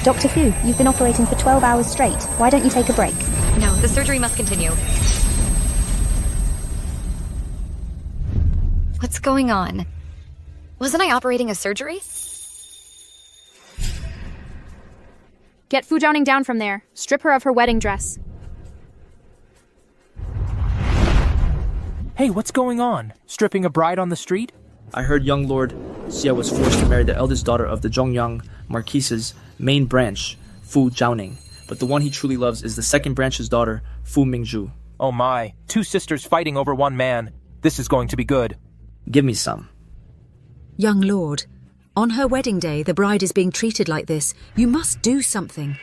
Dr. Fu, you've been operating for 12 hours straight. Why don't you take a break? No, the surgery must continue. What's going on? Wasn't I operating a surgery? Get Fu Jiaoning down from there. Strip her of her wedding dress. Hey, what's going on? Stripping a bride on the street? I heard young Lord Xia was forced to marry the eldest daughter of the Zhongyang Marquise's main branch, Fu Jiaoning. But the one he truly loves is the second branch's daughter, Fu Mingzhu. Oh my, two sisters fighting over one man. This is going to be good. Give me some. Young lord, on her wedding day, the bride is being treated like this. You must do something.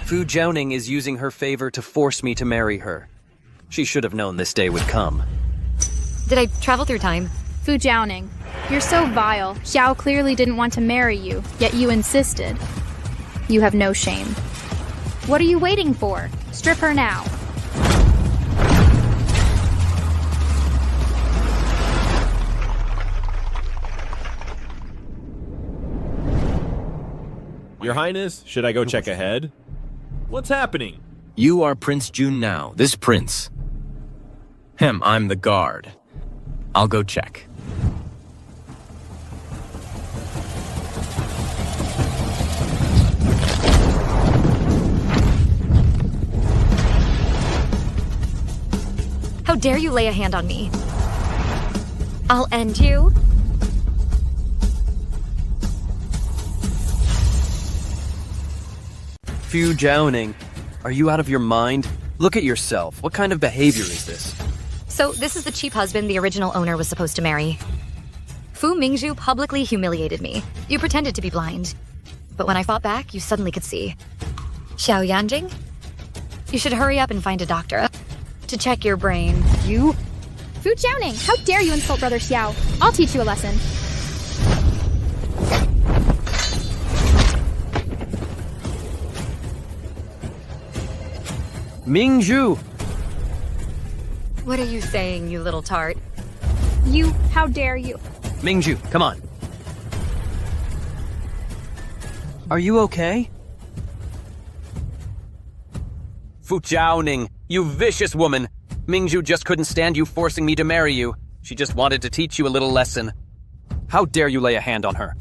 Fu Jiaoning is using her favor to force me to marry her. She should have known this day would come. Did I travel through time? Fu Jiaoning, you're so vile. Xiao clearly didn't want to marry you, yet you insisted. You have no shame. What are you waiting for? Strip her now. Your Highness, should I go check ahead? What's happening? You are Prince Jun now, this prince. I'm the guard. I'll go check. How dare you lay a hand on me? I'll end you. Fu Jiaoning, are you out of your mind? Look at yourself. What kind of behavior is this? So this is the cheap husband the original owner was supposed to marry. Fu Mingzhu publicly humiliated me. You pretended to be blind. But when I fought back, you suddenly could see. Xiao Yanjing? You should hurry up and find a doctor to check your brain. You? Fu Jiaoning, how dare you insult Brother Xiao? I'll teach you a lesson. Mingzhu! What are you saying, you little tart? You, how dare you? Mingzhu, come on. Are you okay? Fu Jiaoning, you vicious woman! Mingzhu just couldn't stand you forcing me to marry you. She just wanted to teach you a little lesson. How dare you lay a hand on her?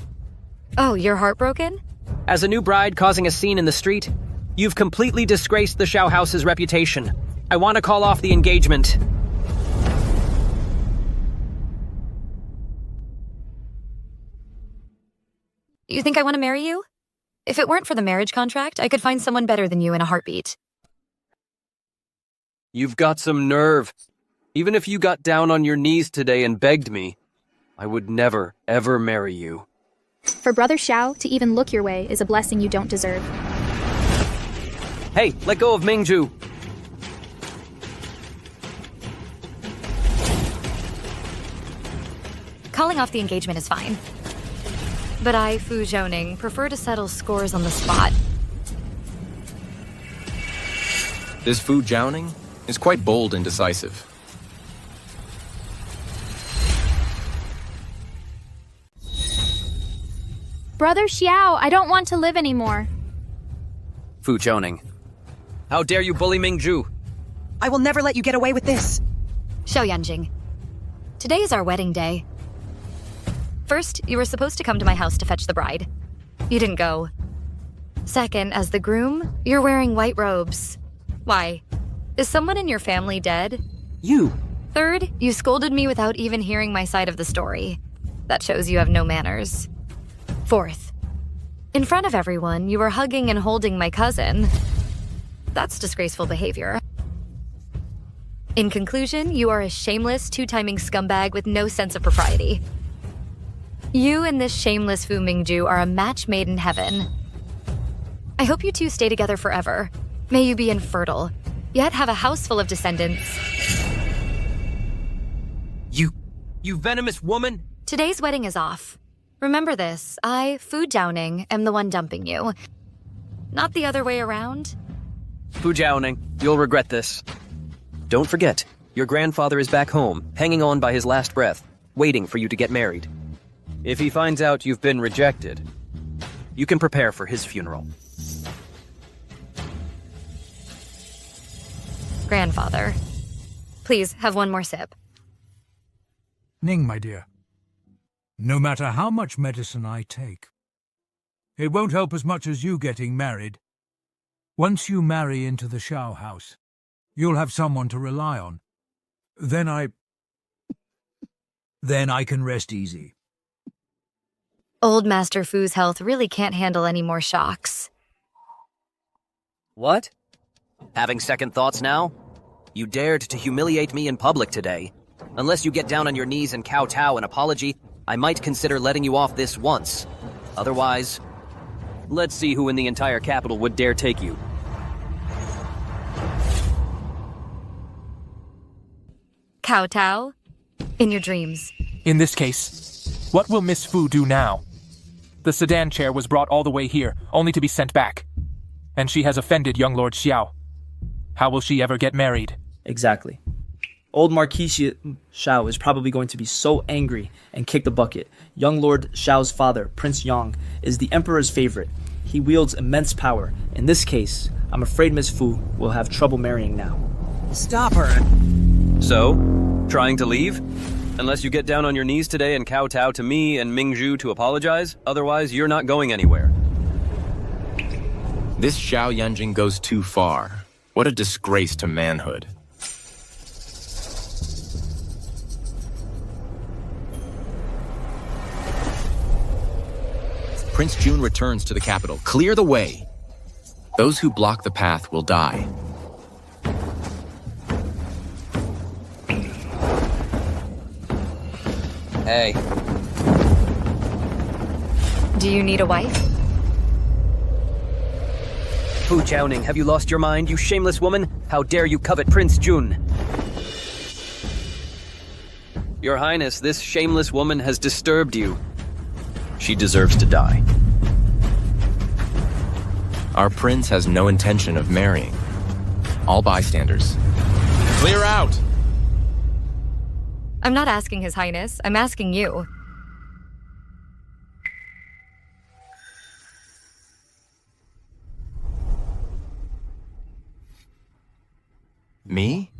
Oh, you're heartbroken? As a new bride causing a scene in the street, you've completely disgraced the Xiao House's reputation. I want to call off the engagement. You think I want to marry you? If it weren't for the marriage contract, I could find someone better than you in a heartbeat. You've got some nerve. Even if you got down on your knees today and begged me, I would never, ever marry you. For Brother Xiao to even look your way is a blessing you don't deserve. Hey, let go of Mingzhu. Calling off the engagement is fine. But I, Fu Jiaoning, prefer to settle scores on the spot. This Fu Jiaoning is quite bold and decisive. Brother Xiao, I don't want to live anymore. Fu Jiaoning, how dare you bully Mingzhu? I will never let you get away with this. Xiao Yanjing, today is our wedding day. First, you were supposed to come to my house to fetch the bride. You didn't go. Second, as the groom, you're wearing white robes. Why? Is someone in your family dead? You. Third, you scolded me without even hearing my side of the story. That shows you have no manners. Fourth, in front of everyone, you were hugging and holding my cousin. That's disgraceful behavior. In conclusion, you are a shameless, two-timing scumbag with no sense of propriety. You and this shameless Fu Mingzhu are a match made in heaven. I hope you two stay together forever. May you be infertile, yet have a house full of descendants. You venomous woman! Today's wedding is off. Remember this, I, Fu Jiaoning, am the one dumping you. Not the other way around. Fu Jiaoning, you'll regret this. Don't forget, your grandfather is back home, hanging on by his last breath, waiting for you to get married. If he finds out you've been rejected, You can prepare for his funeral. Grandfather, please have one more sip. Ning, my dear, no matter how much medicine I take, it won't help as much as you getting married. Once you marry into the Shao house, you'll have someone to rely on. Then I can rest easy. Old Master Fu's health really can't handle any more shocks. What? Having second thoughts now? You dared to humiliate me in public today. Unless you get down on your knees and kowtow an apology, I might consider letting you off this once. Otherwise, let's see who in the entire capital would dare take you. Kowtow? In your dreams. In this case, what will Miss Fu do now? The sedan chair was brought all the way here, only to be sent back. And she has offended young Lord Xiao. How will she ever get married? Exactly. Old Marquis Xiao is probably going to be so angry and kick the bucket. Young Lord Xiao's father, Prince Yang, is the emperor's favorite. He wields immense power. In this case, I'm afraid Miss Fu will have trouble marrying now. Stop her. So, trying to leave? Unless you get down on your knees today and kowtow to me and Mingzhu to apologize, otherwise you're not going anywhere. This Xiao Yanjing goes too far. What a disgrace to manhood. Prince Jun returns to the capital. Clear the way. Those who block the path will die. Hey. Do you need a wife? Fu Jiaoning, have you lost your mind, you shameless woman? How dare you covet Prince Jun? Your Highness, this shameless woman has disturbed you. She deserves to die. Our prince has no intention of marrying. All bystanders, clear out! I'm not asking His Highness, I'm asking you. Me?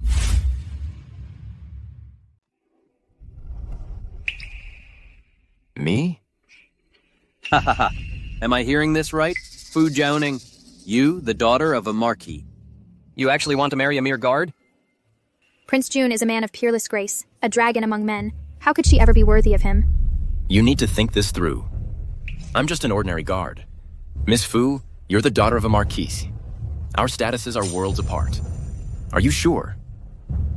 Me? Ha ha ha. Am I hearing this right? Fu Jiaoning, you, the daughter of a marquis. You actually want to marry a mere guard? Prince Jun is a man of peerless grace, a dragon among men. How could she ever be worthy of him? You need to think this through. I'm just an ordinary guard. Miss Fu, you're the daughter of a marquis. Our statuses are worlds apart. Are you sure?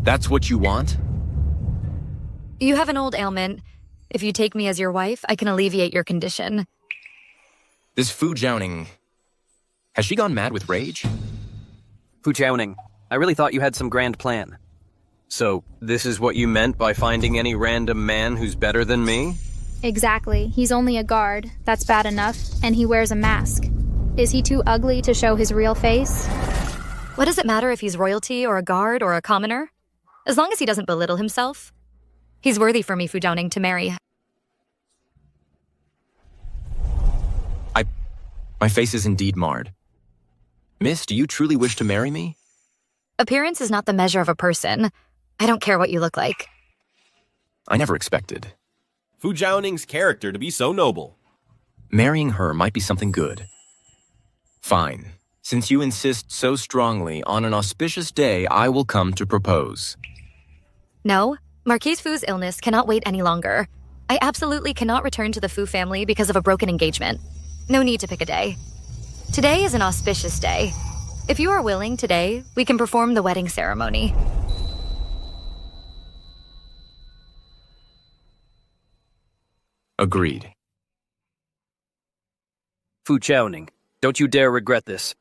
That's what you want? You have an old ailment. If you take me as your wife, I can alleviate your condition. This Fu Jiaoning, has she gone mad with rage? Fu Jiaoning, I really thought you had some grand plan. So, this is what you meant by finding any random man who's better than me? Exactly. He's only a guard. That's bad enough. And he wears a mask. Is he too ugly to show his real face? What does it matter if he's royalty or a guard or a commoner? As long as he doesn't belittle himself. He's worthy for me, Fu Jiaoning, to marry. My face is indeed marred. Miss, do you truly wish to marry me? Appearance is not the measure of a person. I don't care what you look like. I never expected. Fu Jiaoning's character to be so noble. Marrying her might be something good. Fine. Since you insist so strongly, on an auspicious day, I will come to propose. No, Marquise Fu's illness cannot wait any longer. I absolutely cannot return to the Fu family because of a broken engagement. No need to pick a day. Today is an auspicious day. If you are willing today, we can perform the wedding ceremony. Agreed. Fu Jiaoning, don't you dare regret this.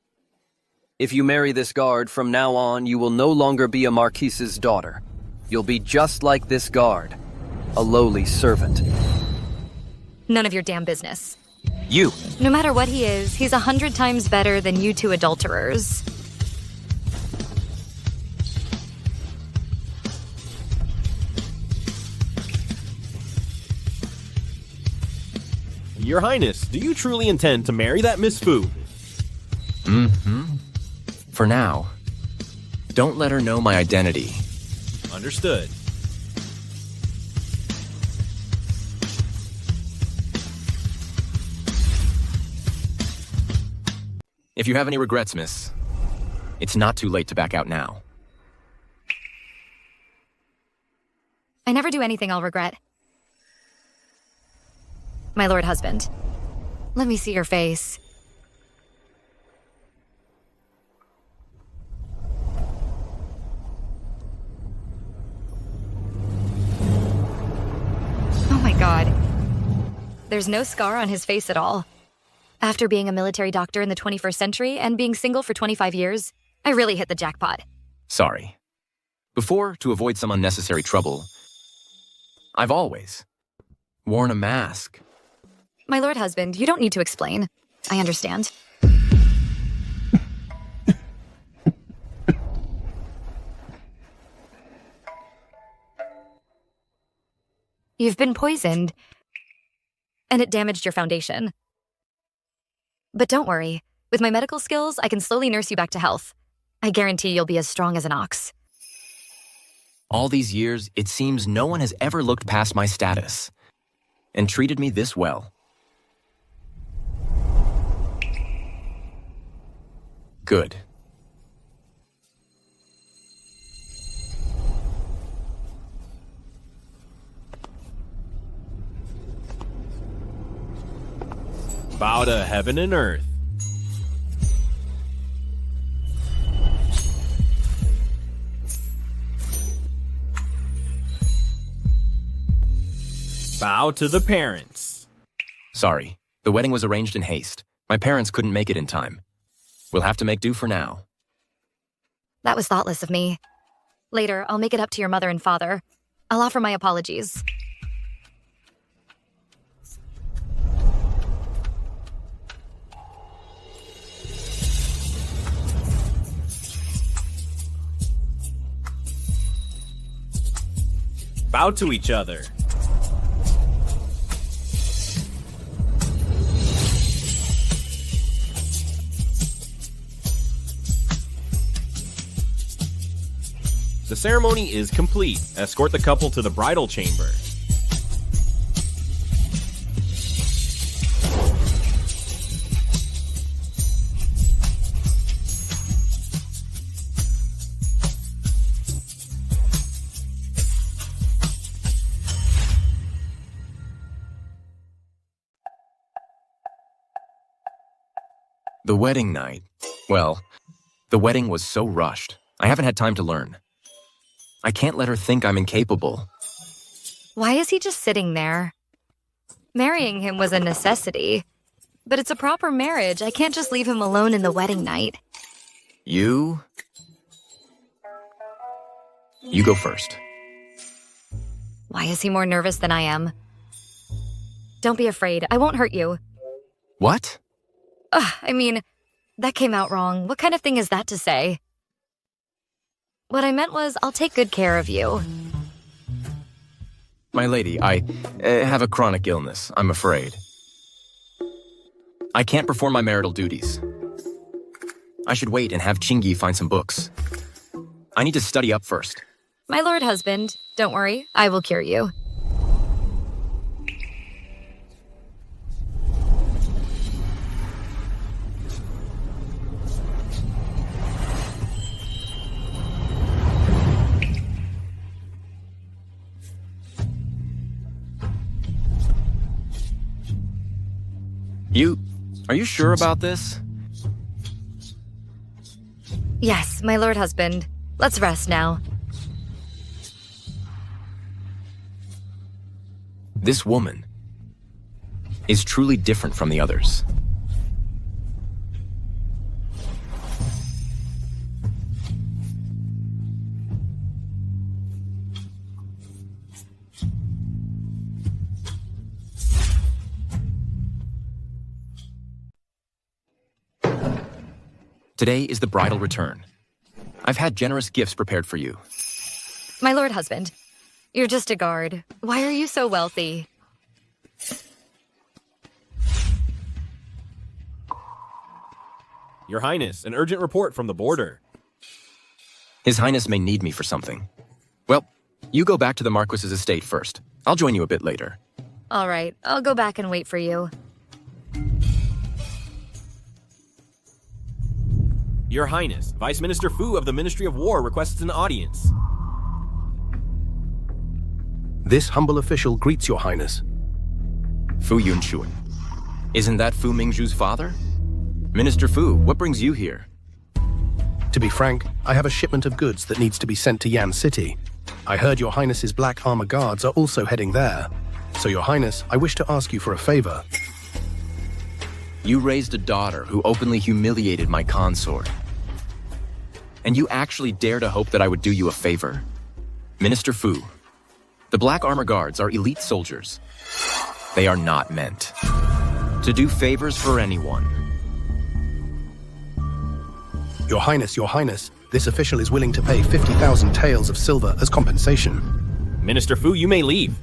If you marry this guard, from now on, you will no longer be a marquise's daughter. You'll be just like this guard, a lowly servant. None of your damn business. You! No matter what he is, he's 100 times better than you two adulterers. Your Highness, do you truly intend to marry that Miss Fu? Mm-hmm. For now. Don't let her know my identity. Understood. If you have any regrets, miss, it's not too late to back out now. I never do anything I'll regret. My lord husband, let me see your face. Oh my god. There's no scar on his face at all. After being a military doctor in the 21st century and being single for 25 years, I really hit the jackpot. Sorry. Before, to avoid some unnecessary trouble, I've always worn a mask. My lord husband, you don't need to explain. I understand. You've been poisoned, and it damaged your foundation. But don't worry. With my medical skills, I can slowly nurse you back to health. I guarantee you'll be as strong as an ox. All these years, it seems no one has ever looked past my status and treated me this well. Good. Bow to heaven and earth. Bow to the parents. Sorry, the wedding was arranged in haste. My parents couldn't make it in time. We'll have to make do for now. That was thoughtless of me. Later, I'll make it up to your mother and father. I'll offer my apologies. Bow to each other. The ceremony is complete. Escort the couple to the bridal chamber. The wedding night. Well, the wedding was so rushed. I haven't had time to learn. I can't let her think I'm incapable. Why is he just sitting there? Marrying him was a necessity. But it's a proper marriage. I can't just leave him alone in the wedding night. You go first. Why is he more nervous than I am? Don't be afraid. I won't hurt you. What? I mean, that came out wrong. What kind of thing is that to say? What I meant was, I'll take good care of you. My lady, I have a chronic illness, I'm afraid. I can't perform my marital duties. I should wait and have Chingy find some books. I need to study up first. My lord husband, don't worry. I will cure you. Are you sure about this? Yes, my lord husband. Let's rest now. This woman is truly different from the others. Today is the bridal return. I've had generous gifts prepared for you. My lord husband, you're just a guard. Why are you so wealthy? Your Highness, an urgent report from the border. His Highness may need me for something. Well, you go back to the Marquis's estate first. I'll join you a bit later. All right, I'll go back and wait for you. Your Highness, Vice Minister Fu of the Ministry of War requests an audience. This humble official greets your Highness. Fu Yunchuan. Isn't that Fu Mingzhu's father? Minister Fu, what brings you here? To be frank, I have a shipment of goods that needs to be sent to Yan City. I heard your Highness's Black Armor Guards are also heading there. So, your Highness, I wish to ask you for a favor. You raised a daughter who openly humiliated my consort. And you actually dare to hope that I would do you a favor? Minister Fu, the Black Armor Guards are elite soldiers. They are not meant to do favors for anyone. Your Highness, this official is willing to pay 50,000 taels of silver as compensation. Minister Fu, you may leave.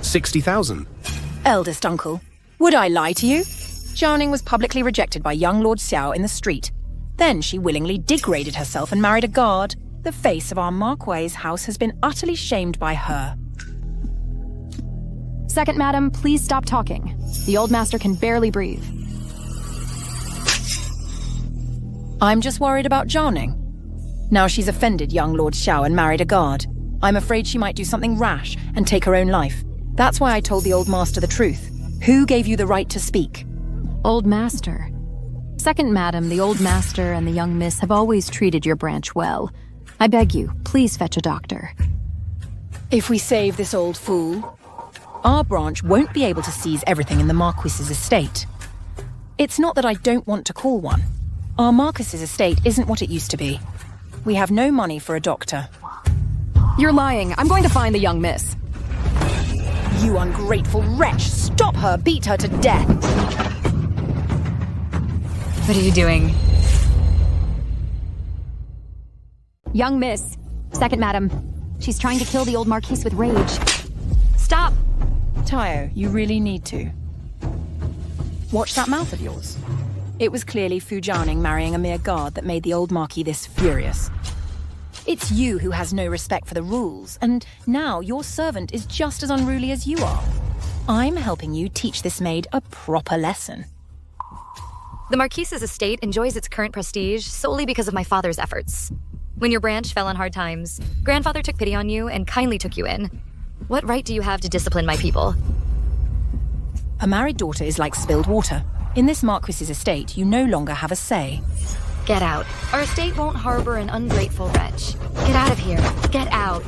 60,000. Eldest uncle, would I lie to you? Jianing was publicly rejected by young Lord Xiao in the street. Then she willingly degraded herself and married a guard. The face of our Marquis house has been utterly shamed by her. Second Madam, please stop talking. The old master can barely breathe. I'm just worried about Jianing. Now she's offended young Lord Xiao and married a guard. I'm afraid she might do something rash and take her own life. That's why I told the old master the truth. Who gave you the right to speak? Old master. Second Madam, the old master and the young miss have always treated your branch well. I beg you, please fetch a doctor. If we save this old fool, our branch won't be able to seize everything in the Marquis's estate. It's not that I don't want to call one. Our Marquis's estate isn't what it used to be. We have no money for a doctor. You're lying. I'm going to find the young miss. You ungrateful wretch! Stop her! Beat her to death! What are you doing? Young miss. Second Madam. She's trying to kill the old Marquise with rage. Stop! Tayo, you really need to. Watch that mouth of yours. It was clearly Fu Jianing marrying a mere guard that made the old Marquis this furious. It's you who has no respect for the rules, and now your servant is just as unruly as you are. I'm helping you teach this maid a proper lesson. The Marquise's estate enjoys its current prestige solely because of my father's efforts. When your branch fell on hard times, grandfather took pity on you and kindly took you in. What right do you have to discipline my people? A married daughter is like spilled water. In this Marquis's estate, you no longer have a say. Get out. Our estate won't harbor an ungrateful wretch. Get out of here. Get out.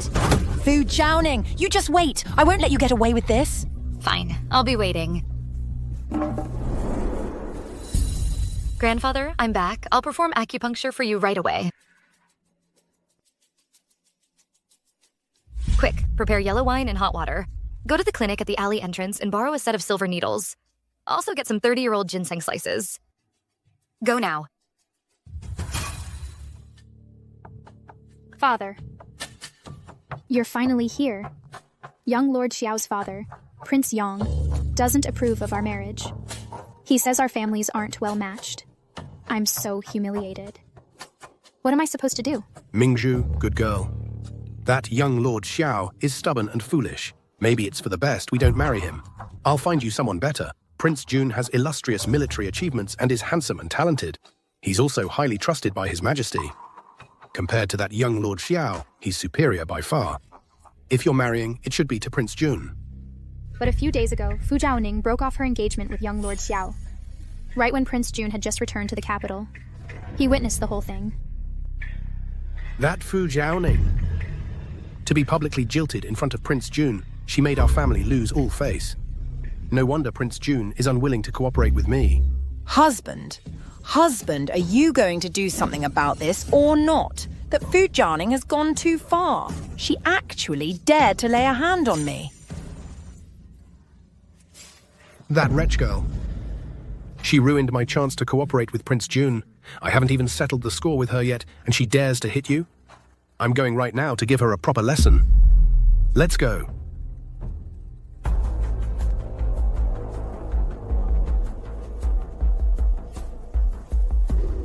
Fu Jianing, you just wait. I won't let you get away with this. Fine. I'll be waiting. Grandfather, I'm back. I'll perform acupuncture for you right away. Quick, prepare yellow wine and hot water. Go to the clinic at the alley entrance and borrow a set of silver needles. Also get some 30-year-old ginseng slices. Go now. Father. You're finally here. Young Lord Xiao's father, Prince Yang, doesn't approve of our marriage. He says our families aren't well matched. I'm so humiliated. What am I supposed to do? Mingzhu, good girl. That young Lord Xiao is stubborn and foolish. Maybe it's for the best we don't marry him. I'll find you someone better. Prince Jun has illustrious military achievements and is handsome and talented. He's also highly trusted by His Majesty. Compared to that young Lord Xiao, he's superior by far. If you're marrying, it should be to Prince Jun. But a few days ago, Fu Jianing broke off her engagement with young Lord Xiao, right when Prince Jun had just returned to the capital. He witnessed the whole thing. That Fu Jianing. To be publicly jilted in front of Prince Jun, she made our family lose all face. No wonder Prince Jun is unwilling to cooperate with me. Husband, are you going to do something about this or not? That Fu Jianing has gone too far. She actually dared to lay a hand on me. That wretch girl. She ruined my chance to cooperate with Prince Jun. I haven't even settled the score with her yet, and she dares to hit you? I'm going right now to give her a proper lesson. Let's go.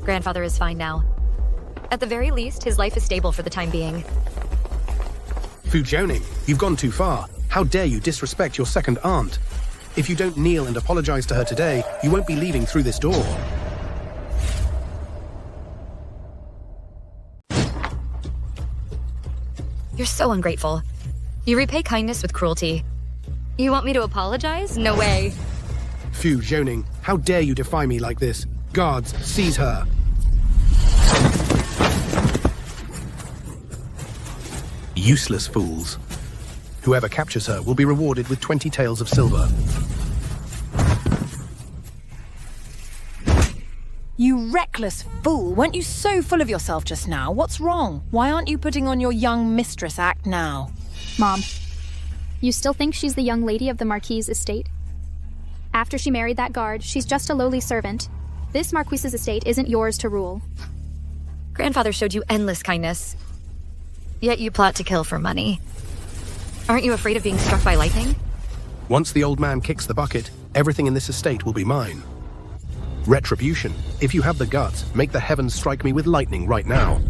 Grandfather is fine now. At the very least, his life is stable for the time being. Fu Jiaoning, you've gone too far. How dare you disrespect your second aunt? If you don't kneel and apologize to her today, you won't be leaving through this door. You're so ungrateful. You repay kindness with cruelty. You want me to apologize? No way. Fu Jiaoning, how dare you defy me like this? Guards, seize her. Useless fools. Whoever captures her will be rewarded with 20 taels of silver. You reckless fool! Weren't you so full of yourself just now? What's wrong? Why aren't you putting on your young mistress act now? Mom, you still think she's the young lady of the Marquis's estate? After she married that guard, she's just a lowly servant. This Marquis's estate isn't yours to rule. Grandfather showed you endless kindness. Yet you plot to kill for money. Aren't you afraid of being struck by lightning? Once the old man kicks the bucket, everything in this estate will be mine. Retribution. If you have the guts, make the heavens strike me with lightning right now.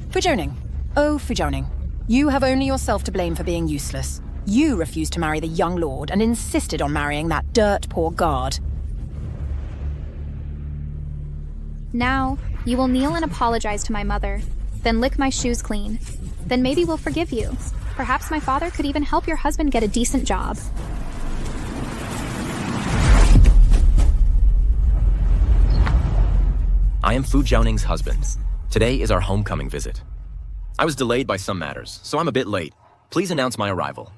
Fu Jiaoning. Oh, Fu Jiaoning. You have only yourself to blame for being useless. You refused to marry the young lord and insisted on marrying that dirt-poor guard. Now, you will kneel and apologize to my mother, then lick my shoes clean. Then maybe we'll forgive you. Perhaps my father could even help your husband get a decent job. I am Fu Jiaoning's husband. Today is our homecoming visit. I was delayed by some matters, so I'm a bit late. Please announce my arrival.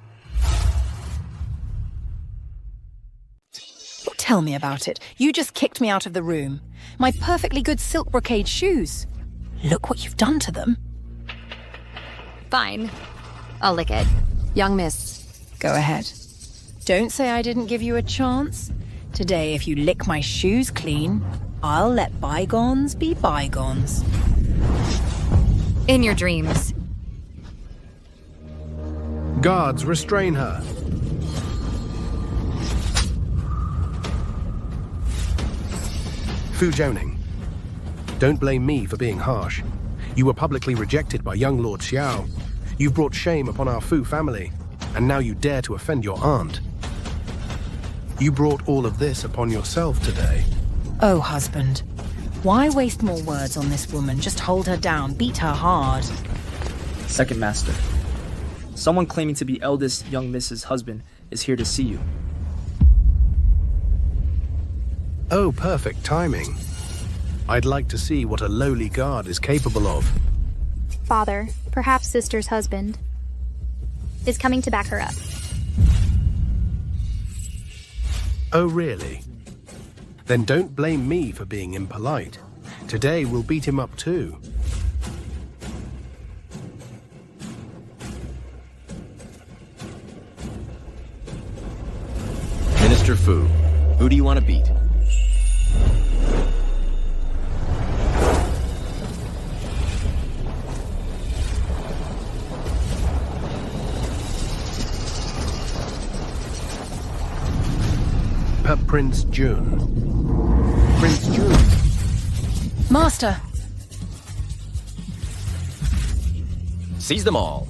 Tell me about it. You just kicked me out of the room. My perfectly good silk brocade shoes. Look what you've done to them. Fine. I'll lick it. Young miss. Go ahead. Don't say I didn't give you a chance. Today, if you lick my shoes clean, I'll let bygones be bygones. In your dreams. Guards, restrain her. Fu Jiaoning, don't blame me for being harsh. You were publicly rejected by young Lord Xiao. You've brought shame upon our Fu family, and now you dare to offend your aunt. You brought all of this upon yourself today. Oh, husband. Why waste more words on this woman? Just hold her down, beat her hard. Second Master. Someone claiming to be eldest young Mrs. husband is here to see you. Oh, perfect timing. I'd like to see what a lowly guard is capable of. Father, perhaps sister's husband, is coming to back her up. Oh, really? Then don't blame me for being impolite. Today we'll beat him up too. Minister Fu, who do you want to beat? Prince Jun. Prince Jun. Master! Seize them all.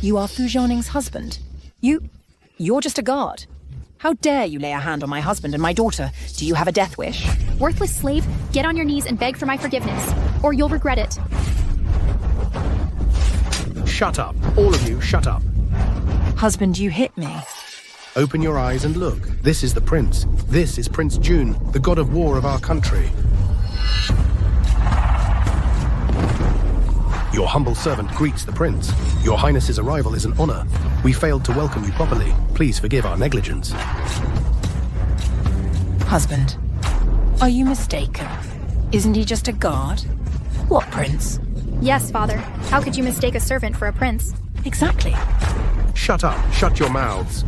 You are Fu Jiaoning's husband. You're just a guard. How dare you lay a hand on my husband and my daughter? Do you have a death wish? Worthless slave, get on your knees and beg for my forgiveness, or you'll regret it. Shut up. All of you, shut up. Husband, you hit me. Open your eyes and look. This is the prince. This is Prince Jun, the god of war of our country. Your humble servant greets the prince. Your highness's arrival is an honor. We failed to welcome you properly. Please forgive our negligence. Husband, are you mistaken? Isn't he just a guard? What prince? Yes, father. How could you mistake a servant for a prince? Exactly. Shut up. Shut your mouths.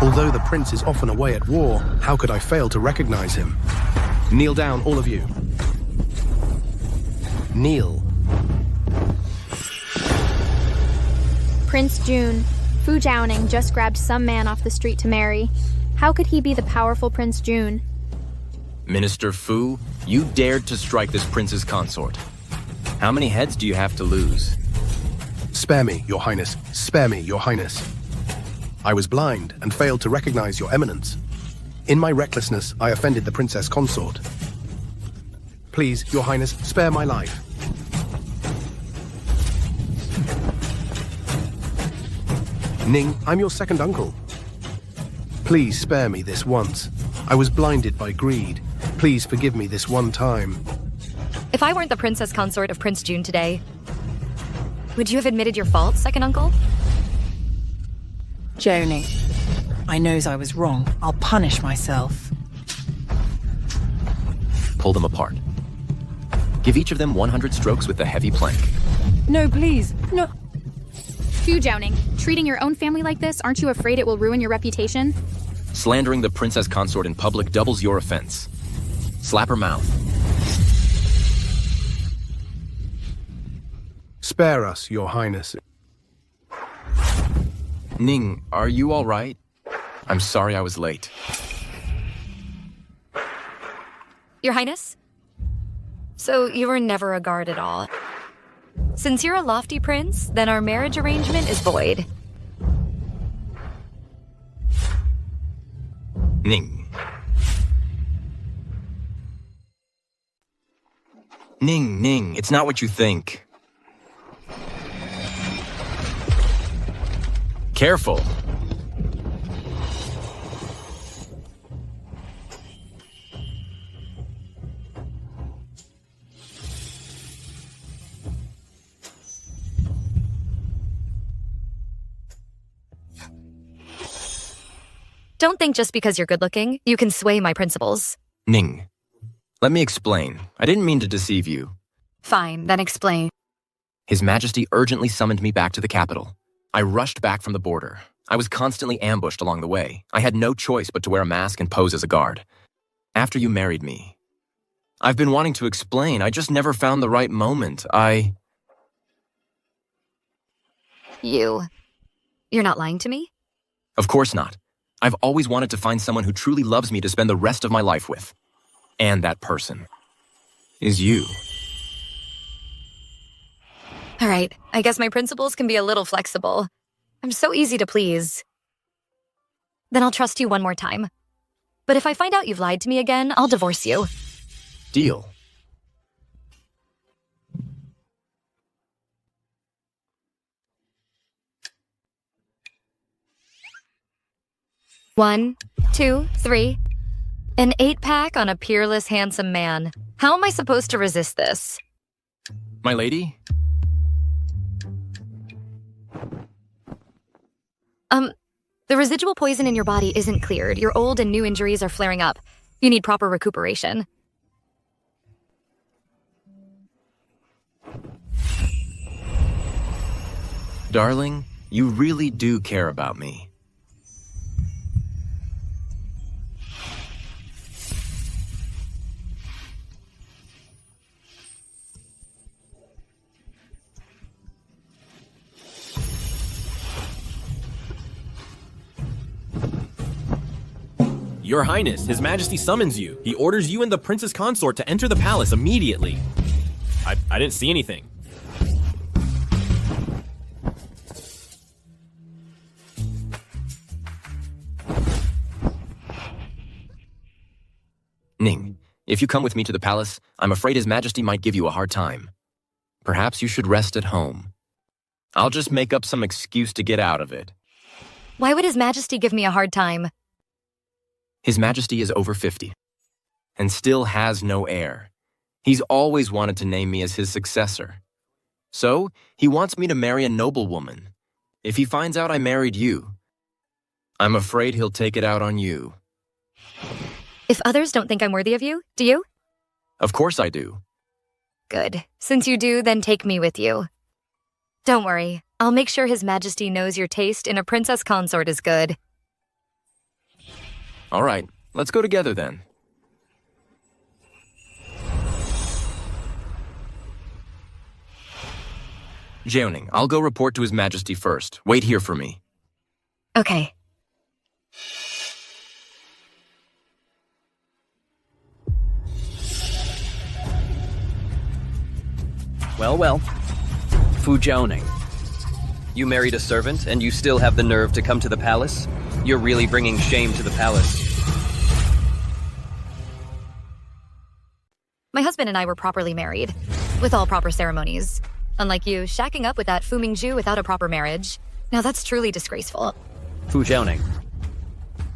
Although the prince is often away at war, how could I fail to recognize him? Kneel down, all of you. Kneel. Prince June. Fu Jiaoning just grabbed some man off the street to marry. How could he be the powerful Prince June? Minister Fu, you dared to strike this prince's consort. How many heads do you have to lose? Spare me, Your Highness. Spare me, Your Highness. I was blind and failed to recognize Your Eminence. In my recklessness, I offended the princess consort. Please, Your Highness, spare my life. Ning, I'm your second uncle. Please spare me this once. I was blinded by greed. Please forgive me this one time. If I weren't the princess consort of Prince June today, would you have admitted your fault, second uncle? Joni, I knows I was wrong. I'll punish myself. Pull them apart. Give each of them 100 strokes with the heavy plank. No, please, no. Fu Jiaoning, treating your own family like this, aren't you afraid it will ruin your reputation? Slandering the princess consort in public doubles your offense. Slap her mouth. Spare us, Your Highness. Ning, are you all right? I'm sorry I was late. Your Highness? So you were never a guard at all. Since you're a lofty prince, then our marriage arrangement is void. Ning. Ning, it's not what you think. Careful. Don't think just because you're good-looking, you can sway my principles. Ning, let me explain. I didn't mean to deceive you. Fine, then explain. His Majesty urgently summoned me back to the capital. I rushed back from the border. I was constantly ambushed along the way. I had no choice but to wear a mask and pose as a guard. After you married me, I've been wanting to explain. I just never found the right moment. You're not lying to me? Of course not. I've always wanted to find someone who truly loves me to spend the rest of my life with. And that person is you. All right, I guess my principles can be a little flexible. I'm so easy to please. Then I'll trust you one more time. But if I find out you've lied to me again, I'll divorce you. Deal. One, two, three. An 8-pack on a peerless, handsome man. How am I supposed to resist this? My lady? The residual poison in your body isn't cleared. Your old and new injuries are flaring up. You need proper recuperation. Darling, you really do care about me. Your Highness, His Majesty summons you. He orders you and the Princess Consort to enter the palace immediately. I didn't see anything. Ning, if you come with me to the palace, I'm afraid His Majesty might give you a hard time. Perhaps you should rest at home. I'll just make up some excuse to get out of it. Why would His Majesty give me a hard time? His Majesty is over 50 and still has no heir. He's always wanted to name me as his successor. So, he wants me to marry a noblewoman. If he finds out I married you, I'm afraid he'll take it out on you. If others don't think I'm worthy of you, do you? Of course I do. Good. Since you do, then take me with you. Don't worry. I'll make sure His Majesty knows your taste in a princess consort is good. All right, let's go together then. Jeoning, I'll go report to His Majesty first. Wait here for me. Okay. Well, well. Fu Jiaoning. You married a servant, and you still have the nerve to come to the palace? You're really bringing shame to the palace. My husband and I were properly married, with all proper ceremonies. Unlike you, shacking up with that Fu Mingzhu without a proper marriage. Now that's truly disgraceful. Fu Jiaoning.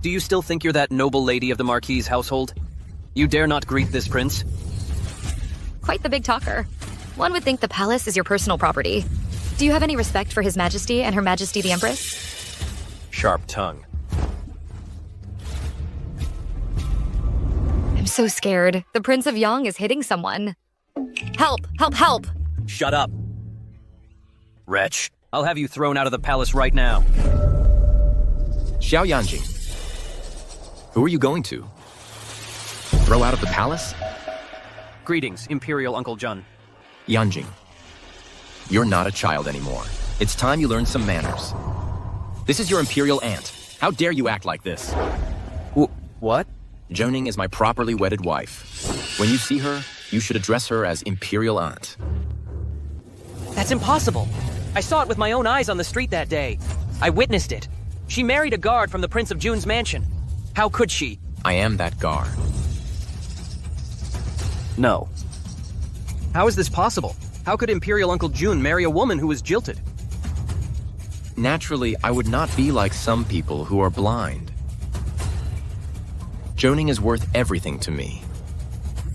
Do you still think you're that noble lady of the Marquis' household? You dare not greet this prince? Quite the big talker. One would think the palace is your personal property. Do you have any respect for His Majesty and Her Majesty the Empress? Sharp tongue. I'm so scared. The Prince of Yang is hitting someone. Help! Help! Help! Shut up. Wretch. I'll have you thrown out of the palace right now. Xiao Yanjing. Who are you going to? Throw out of the palace? Greetings, Imperial Uncle Jun. Yanjing. You're not a child anymore. It's time you learn some manners. This is your Imperial aunt. How dare you act like this? What? Jeoning is my properly wedded wife. When you see her, you should address her as Imperial Aunt. That's impossible. I saw it with my own eyes on the street that day. I witnessed it. She married a guard from the Prince of June's mansion. How could she? I am that guard. No. How is this possible? How could Imperial Uncle June marry a woman who was jilted? Naturally, I would not be like some people who are blind. Jeoning is worth everything to me.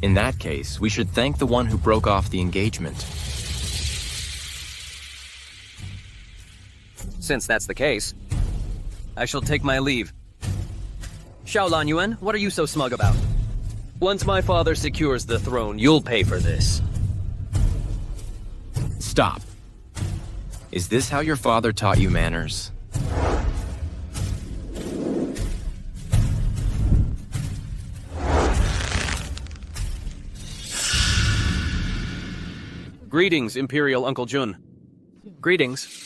In that case, we should thank the one who broke off the engagement. Since that's the case, I shall take my leave. Xiao Lan Yuan, what are you so smug about? Once my father secures the throne, you'll pay for this. Stop. Is this how your father taught you manners? Greetings, Imperial Uncle Jun. Greetings.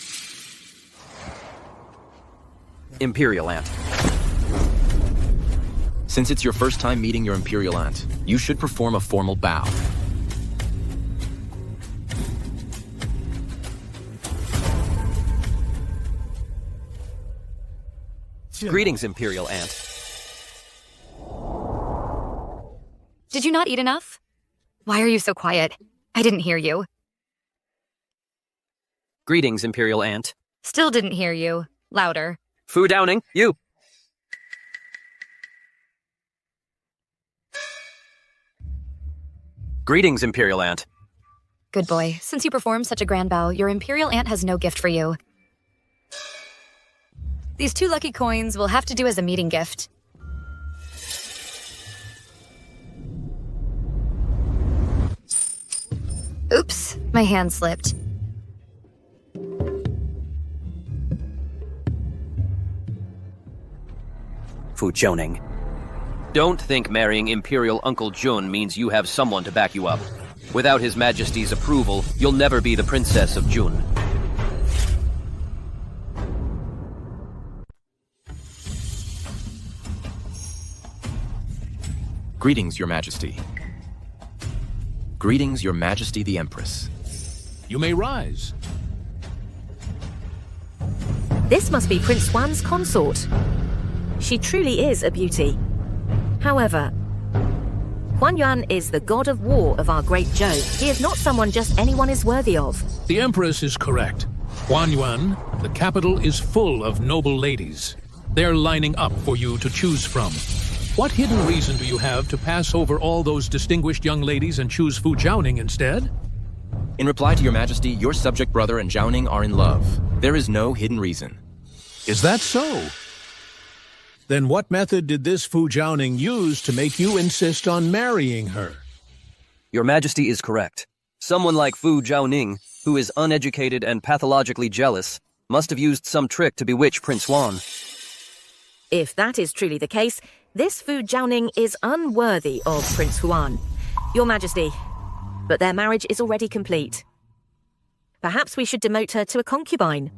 Imperial Aunt. Since it's your first time meeting your Imperial Aunt, you should perform a formal bow. Greetings, Imperial Aunt. Did you not eat enough? Why are you so quiet? I didn't hear you. Greetings, Imperial Aunt. Still didn't hear you. Louder. Fu Downing, you. Greetings, Imperial Aunt. Good boy. Since you performed such a grand bow, your Imperial Aunt has no gift for you. These 2 lucky coins will have to do as a meeting gift. Oops, my hand slipped. Fu Jiaoning. Don't think marrying Imperial Uncle Jun means you have someone to back you up. Without His Majesty's approval, you'll never be the Princess of Jun. Greetings, Your Majesty. Greetings, Your Majesty the Empress. You may rise. This must be Prince Huan's consort. She truly is a beauty. However, Huan Yuan is the god of war of our great Zhou. He is not someone just anyone is worthy of. The Empress is correct. Huan Yuan, the capital is full of noble ladies. They're lining up for you to choose from. What hidden reason do you have to pass over all those distinguished young ladies and choose Fu Jiaoning instead? In reply to Your Majesty, your subject brother and Jiaoning are in love. There is no hidden reason. Is that so? Then what method did this Fu Jiaoning use to make you insist on marrying her? Your Majesty is correct. Someone like Fu Jiaoning, who is uneducated and pathologically jealous, must have used some trick to bewitch Prince Huan. If that is truly the case, this Fu Jiaoning is unworthy of Prince Huan. Your Majesty, but their marriage is already complete. Perhaps we should demote her to a concubine.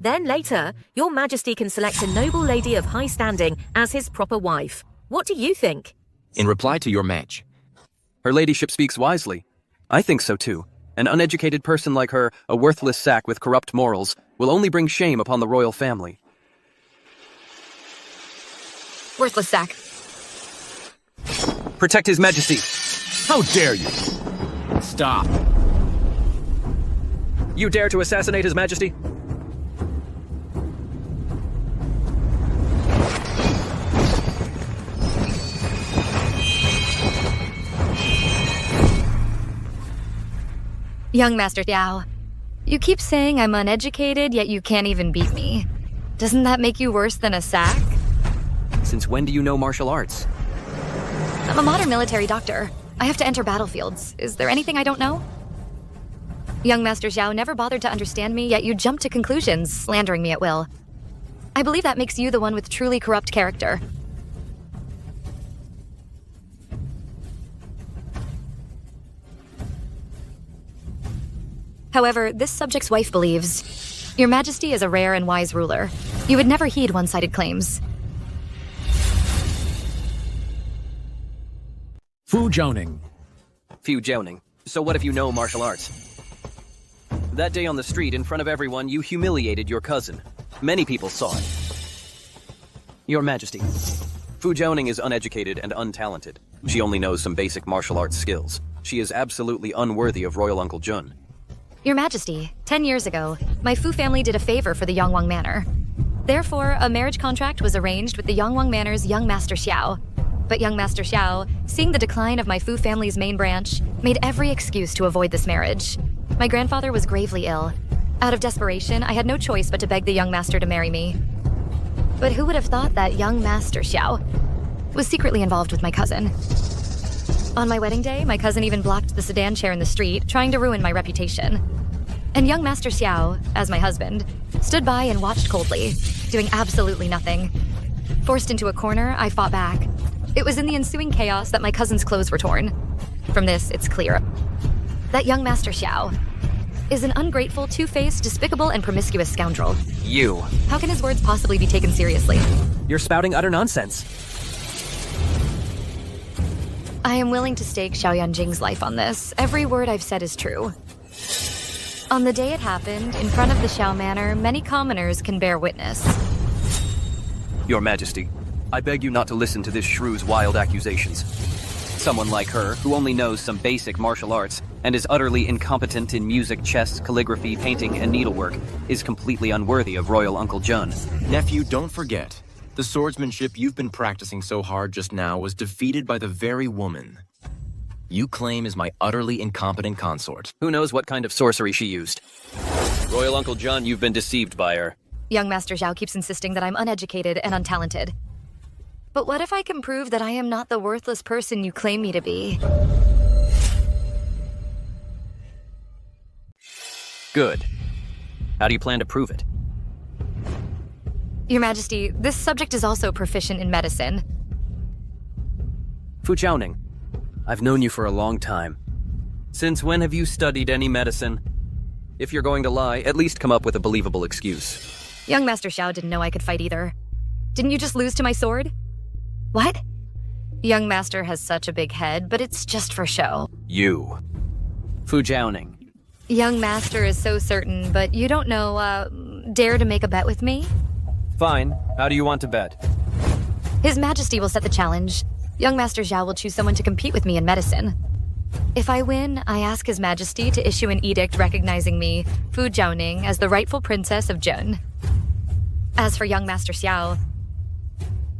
Then later, your majesty can select a noble lady of high standing as his proper wife. What do you think? In reply to your match, Her ladyship speaks wisely. I think so too. An uneducated person like her, a worthless sack with corrupt morals, will only bring shame upon the royal family. Worthless sack. Protect His Majesty. How dare you? Stop. You dare to assassinate His Majesty? Young Master Xiao, you keep saying I'm uneducated, yet you can't even beat me. Doesn't that make you worse than a sack? Since when do you know martial arts? I'm a modern military doctor. I have to enter battlefields. Is there anything I don't know? Young Master Xiao never bothered to understand me, yet you jump to conclusions, slandering me at will. I believe that makes you the one with truly corrupt character. However, this subject's wife believes, Your Majesty is a rare and wise ruler. You would never heed one-sided claims. Fu Jiaoning. Fu Jiaoning. So what if you know martial arts? That day on the street, in front of everyone, you humiliated your cousin. Many people saw it. Your Majesty, Fu Jiaoning is uneducated and untalented. She only knows some basic martial arts skills. She is absolutely unworthy of Royal Uncle Jun. Your Majesty, 10 years ago, my Fu family did a favor for the Yongwang Manor. Therefore, a marriage contract was arranged with the Yongwang Manor's young Master Xiao. But young Master Xiao, seeing the decline of my Fu family's main branch, made every excuse to avoid this marriage. My grandfather was gravely ill. Out of desperation, I had no choice but to beg the young master to marry me. But who would have thought that young Master Xiao was secretly involved with my cousin? On my wedding day, my cousin even blocked the sedan chair in the street, trying to ruin my reputation. And young Master Xiao, as my husband, stood by and watched coldly, doing absolutely nothing. Forced into a corner, I fought back. It was in the ensuing chaos that my cousin's clothes were torn. From this, it's clear that young Master Xiao is an ungrateful, two-faced, despicable, and promiscuous scoundrel. You. How can his words possibly be taken seriously? You're spouting utter nonsense. I am willing to stake Xiaoyan Jing's life on this. Every word I've said is true. On the day it happened, in front of the Xiao Manor, many commoners can bear witness. Your Majesty, I beg you not to listen to this shrew's wild accusations. Someone like her, who only knows some basic martial arts and is utterly incompetent in music, chess, calligraphy, painting, and needlework, is completely unworthy of Royal Uncle Jun. nephew, don't forget. The swordsmanship you've been practicing so hard just now was defeated by the very woman you claim is my utterly incompetent consort. Who knows what kind of sorcery she used? Royal Uncle Jun, you've been deceived by her. Young Master Xiao keeps insisting that I'm uneducated and untalented. But what if I can prove that I am not the worthless person you claim me to be? Good. How do you plan to prove it? Your Majesty, this subject is also proficient in medicine. Fu Jiaoning, I've known you for a long time. Since when have you studied any medicine? If you're going to lie, at least come up with a believable excuse. Young Master Xiao didn't know I could fight either. Didn't you just lose to my sword? What? Young Master has such a big head, but it's just for show. You. Fu Jiaoning. Young Master is so certain, but you don't know, dare to make a bet with me? Fine. How do you want to bet? His Majesty will set the challenge. Young Master Xiao will choose someone to compete with me in medicine. If I win, I ask His Majesty to issue an edict recognizing me, Fu Jiaoning, as the rightful princess of Jun. As for young Master Xiao,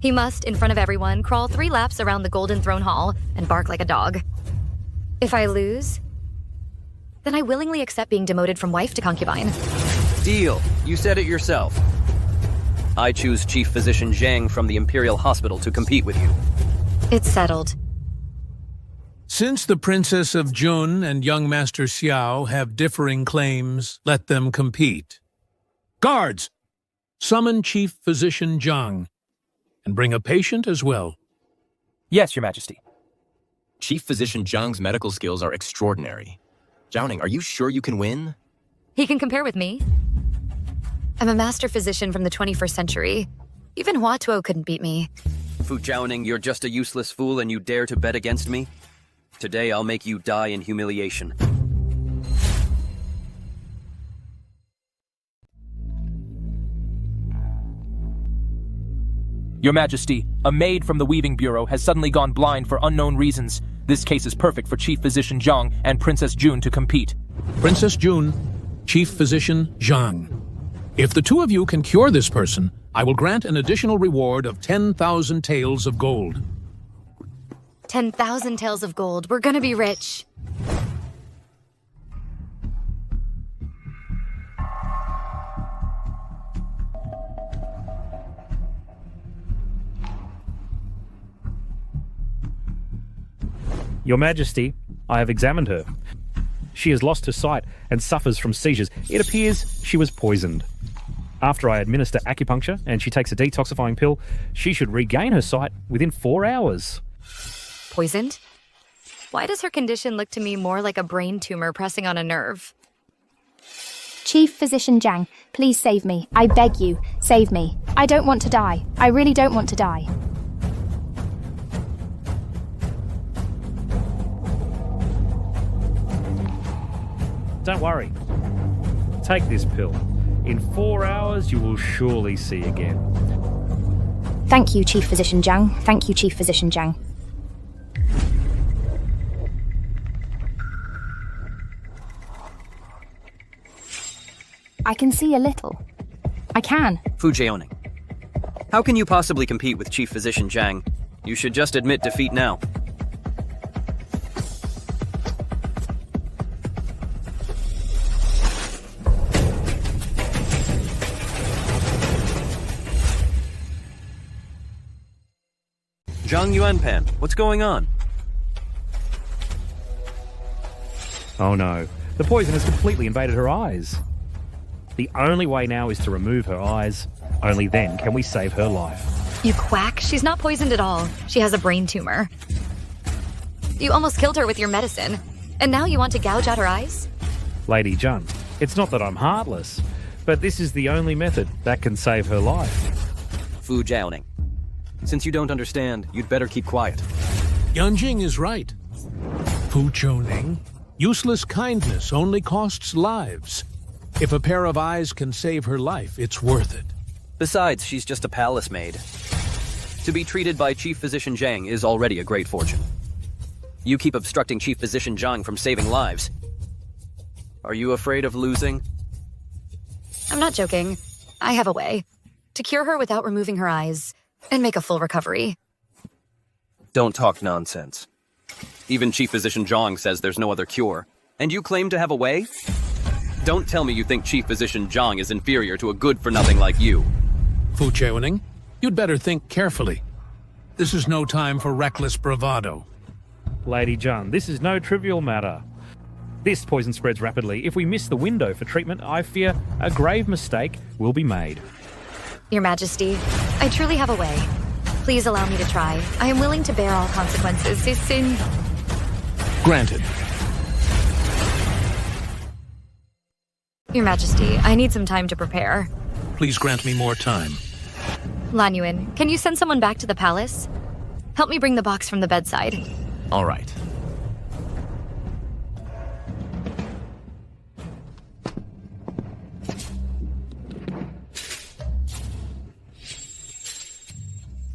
he must, in front of everyone, crawl 3 laps around the Golden Throne Hall and bark like a dog. If I lose, then I willingly accept being demoted from wife to concubine. Deal. You said it yourself. I choose Chief Physician Zhang from the Imperial Hospital to compete with you. It's settled. Since the Princess of Jun and young Master Xiao have differing claims, let them compete. Guards! Summon Chief Physician Zhang, and bring a patient as well. Yes, Your Majesty. Chief Physician Zhang's medical skills are extraordinary. Jiaoning, are you sure you can win? He can compare with me. I'm a master physician from the 21st century. Even Hua Tuo couldn't beat me. Fu Jiaoning, you're just a useless fool and you dare to bet against me? Today I'll make you die in humiliation. Your Majesty, a maid from the Weaving Bureau has suddenly gone blind for unknown reasons. This case is perfect for Chief Physician Zhang and Princess June to compete. Princess June, Chief Physician Zhang. If the two of you can cure this person, I will grant an additional reward of 10,000 taels of gold. 10,000 taels of gold. We're gonna be rich. Your Majesty, I have examined her. She has lost her sight and suffers from seizures. It appears she was poisoned. After I administer acupuncture and she takes a detoxifying pill, she should regain her sight within 4 hours. Poisoned? Why does her condition look to me more like a brain tumor pressing on a nerve? Chief Physician Zhang, please save me. I beg you, save me. I don't want to die. I really don't want to die. Don't worry. Take this pill. In 4 hours, you will surely see again. Thank you, Chief Physician Zhang. Thank you, Chief Physician Zhang. I can see a little. I can. Fu Jiaoning, how can you possibly compete with Chief Physician Zhang? You should just admit defeat now. Zhang Yuanpan, what's going on? Oh no, the poison has completely invaded her eyes. The only way now is to remove her eyes. Only then can we save her life. You quack. She's not poisoned at all. She has a brain tumor. You almost killed her with your medicine. And now you want to gouge out her eyes? Lady Jun, it's not that I'm heartless, but this is the only method that can save her life. Fu Jiaoning, since you don't understand, you'd better keep quiet. Yanjing is right. Fu Jiaoning, useless kindness only costs lives. If a pair of eyes can save her life, it's worth it. Besides, she's just a palace maid. To be treated by Chief Physician Zhang is already a great fortune. You keep obstructing Chief Physician Zhang from saving lives. Are you afraid of losing? I'm not joking. I have a way. To cure her without removing her eyes, and make a full recovery. Don't talk nonsense. Even Chief Physician Zhang says there's no other cure. And you claim to have a way? Don't tell me you think Chief Physician Zhang is inferior to a good-for-nothing like you. Fu Jiaoning, you'd better think carefully. This is no time for reckless bravado. Lady Jun, this is no trivial matter. This poison spreads rapidly. If we miss the window for treatment, I fear a grave mistake will be made. Your Majesty, I truly have a way. Please allow me to try. I am willing to bear all consequences. Granted. Your Majesty, I need some time to prepare. Please grant me more time. Lan Yuan, can you send someone back to the palace? Help me bring the box from the bedside. All right.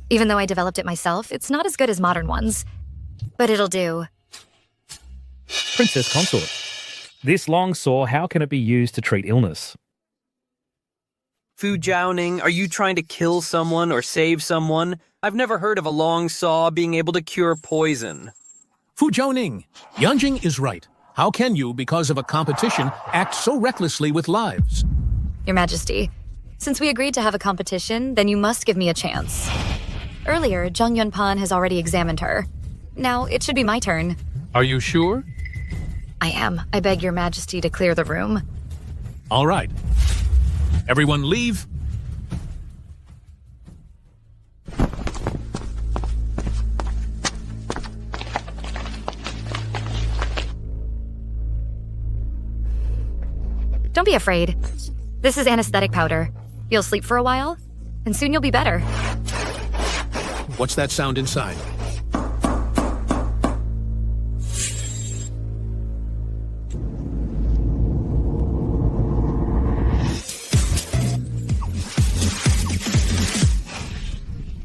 Even though I developed it myself, it's not as good as modern ones. But it'll do. Princess Consort. This long saw, how can it be used to treat illness? Fu Jiaoning, are you trying to kill someone or save someone? I've never heard of a long saw being able to cure poison. Fu Jiaoning, Yanjing is right. How can you, because of a competition, act so recklessly with lives? Your Majesty, since we agreed to have a competition, then you must give me a chance. Earlier, Zhang Yuanpan has already examined her. Now, it should be my turn. Are you sure? I am. I beg your Majesty to clear the room. All right. Everyone leave. Don't be afraid. This is anesthetic powder. You'll sleep for a while, and soon you'll be better. What's that sound inside?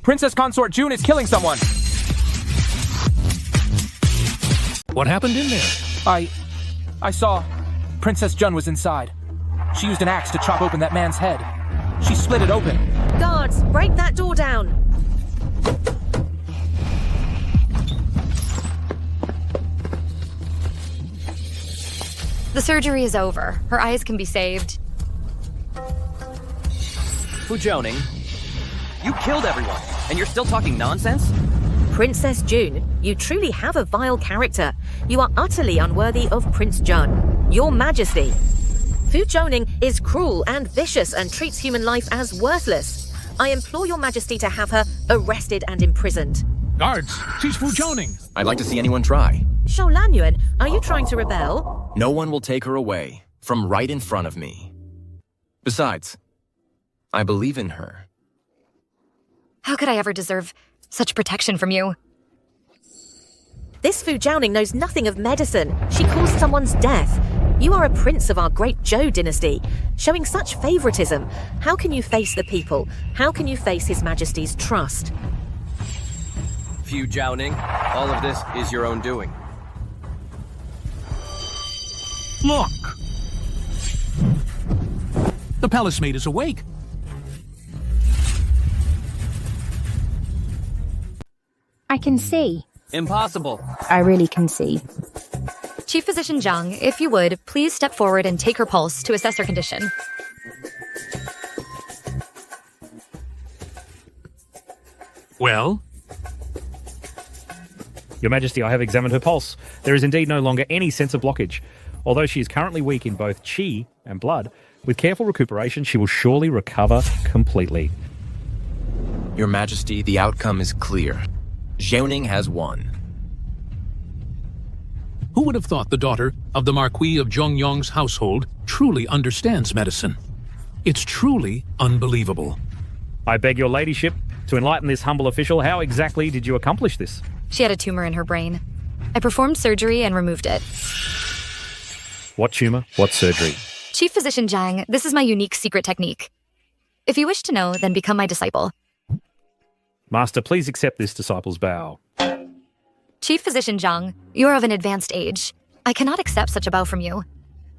Princess Consort June is killing someone! What happened in there? I saw Princess Jun was inside. She used an axe to chop open that man's head. She split it open. Guards, break that door down. The surgery is over. Her eyes can be saved. Fujoning, you killed everyone, and you're still talking nonsense? Princess June, you truly have a vile character. You are utterly unworthy of Prince Jun. Your Majesty. Fu Joning is cruel and vicious and treats human life as worthless. I implore your Majesty to have her arrested and imprisoned. Guards, she's Fujoning. I'd like to see anyone try. Shao Lanyuan, are you trying to rebel? No one will take her away from right in front of me. Besides, I believe in her. How could I ever deserve such protection from you? This Fu Jiaoning knows nothing of medicine. She caused someone's death. You are a prince of our great Zhou dynasty. Showing such favoritism, how can you face the people? How can you face His Majesty's trust? Fu Jiaoning, all of this is your own doing. Look! The palace maid is awake. I can see. Impossible. I really can see. Chief Physician Zhang, if you would, please step forward and take her pulse to assess her condition. Well? Your Majesty, I have examined her pulse. There is indeed no longer any sense of blockage. Although she is currently weak in both qi and blood, with careful recuperation, she will surely recover completely. Your Majesty, the outcome is clear. Jiaoning has won. Who would have thought the daughter of the Marquis of Zhongyong's household truly understands medicine? It's truly unbelievable. I beg your ladyship to enlighten this humble official. How exactly did you accomplish this? She had a tumor in her brain. I performed surgery and removed it. What tumor? What surgery? Chief Physician Zhang, this is my unique secret technique. If you wish to know, then become my disciple. Master, please accept this disciple's bow. Chief Physician Zhang, you are of an advanced age. I cannot accept such a bow from you.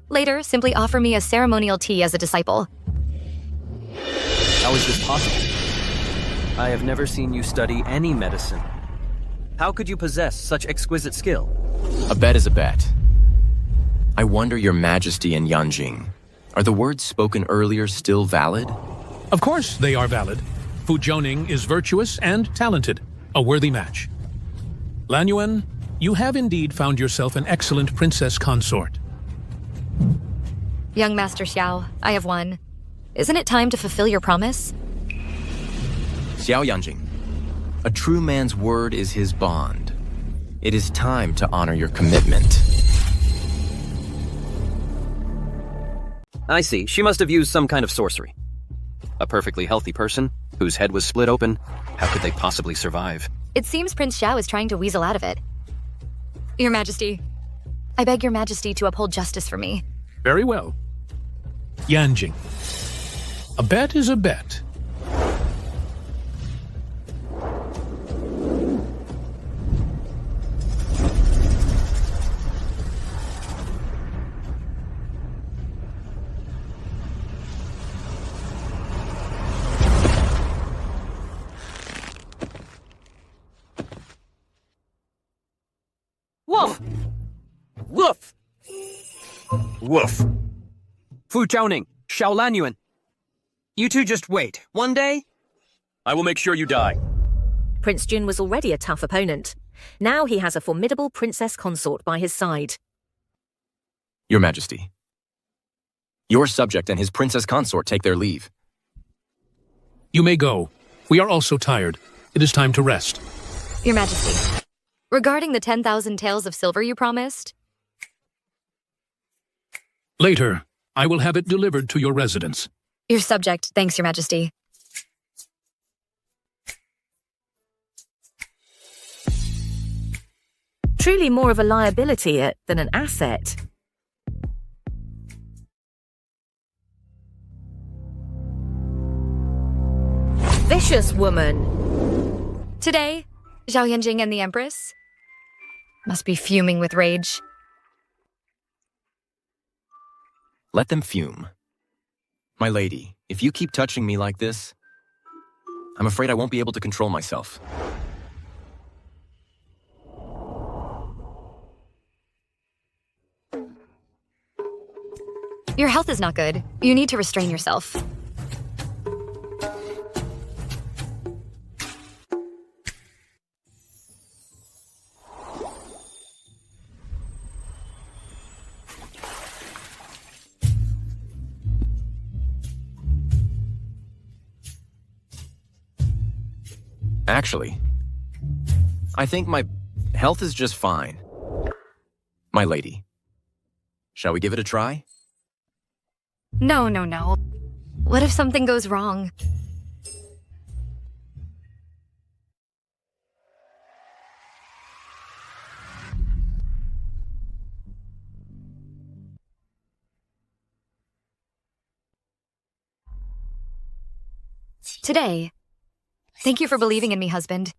Later, simply offer me a ceremonial tea as a disciple. How is this possible? I have never seen you study any medicine. How could you possess such exquisite skill? A bet is a bet. I wonder, Your Majesty and Yanjing, are the words spoken earlier still valid? Of course they are valid. Fu Jiaoning is virtuous and talented, a worthy match. Lanyuan, you have indeed found yourself an excellent princess consort. Young Master Xiao, I have won. Isn't it time to fulfill your promise? Xiao Yanjing, a true man's word is his bond. It is time to honor your commitment. I see. She must have used some kind of sorcery. A perfectly healthy person whose head was split open. How could they possibly survive? It seems Prince Xiao is trying to weasel out of it. Your Majesty, I beg Your Majesty to uphold justice for me. Very well. Yanjing, a bet is a bet. Woof! Woof! Woof! Fu Jiaoning, Shao Lanyuan. You two just wait. One day, I will make sure you die. Prince Jun was already a tough opponent. Now he has a formidable princess consort by his side. Your Majesty, your subject and his princess consort take their leave. You may go. We are also tired. It is time to rest. Your Majesty, regarding the 10,000 taels of silver you promised? Later, I will have it delivered to your residence. Your subject, thanks, Your Majesty. Truly more of a liability than an asset. Vicious woman. Today, Zhao Yanjing and the Empress must be fuming with rage. Let them fume. My lady, if you keep touching me like this, I'm afraid I won't be able to control myself. Your health is not good. You need to restrain yourself. Actually, I think my health is just fine. My lady, shall we give it a try? No. What if something goes wrong? Today, thank you for believing in me, husband.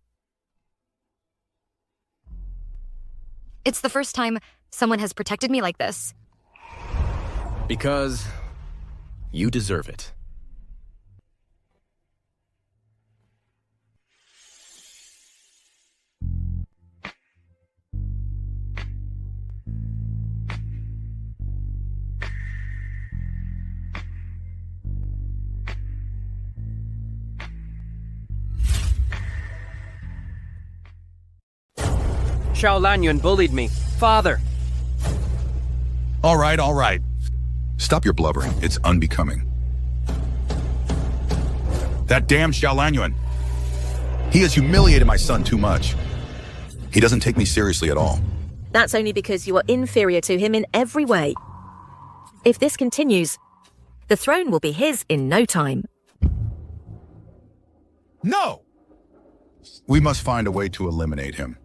It's the first time someone has protected me like this. Because you deserve it. Xiao Lanyuan bullied me. Father! All right. Stop your blubbering. It's unbecoming. That damn Xiao Lanyuan. He has humiliated my son too much. He doesn't take me seriously at all. That's only because you are inferior to him in every way. If this continues, the throne will be his in no time. No! We must find a way to eliminate him.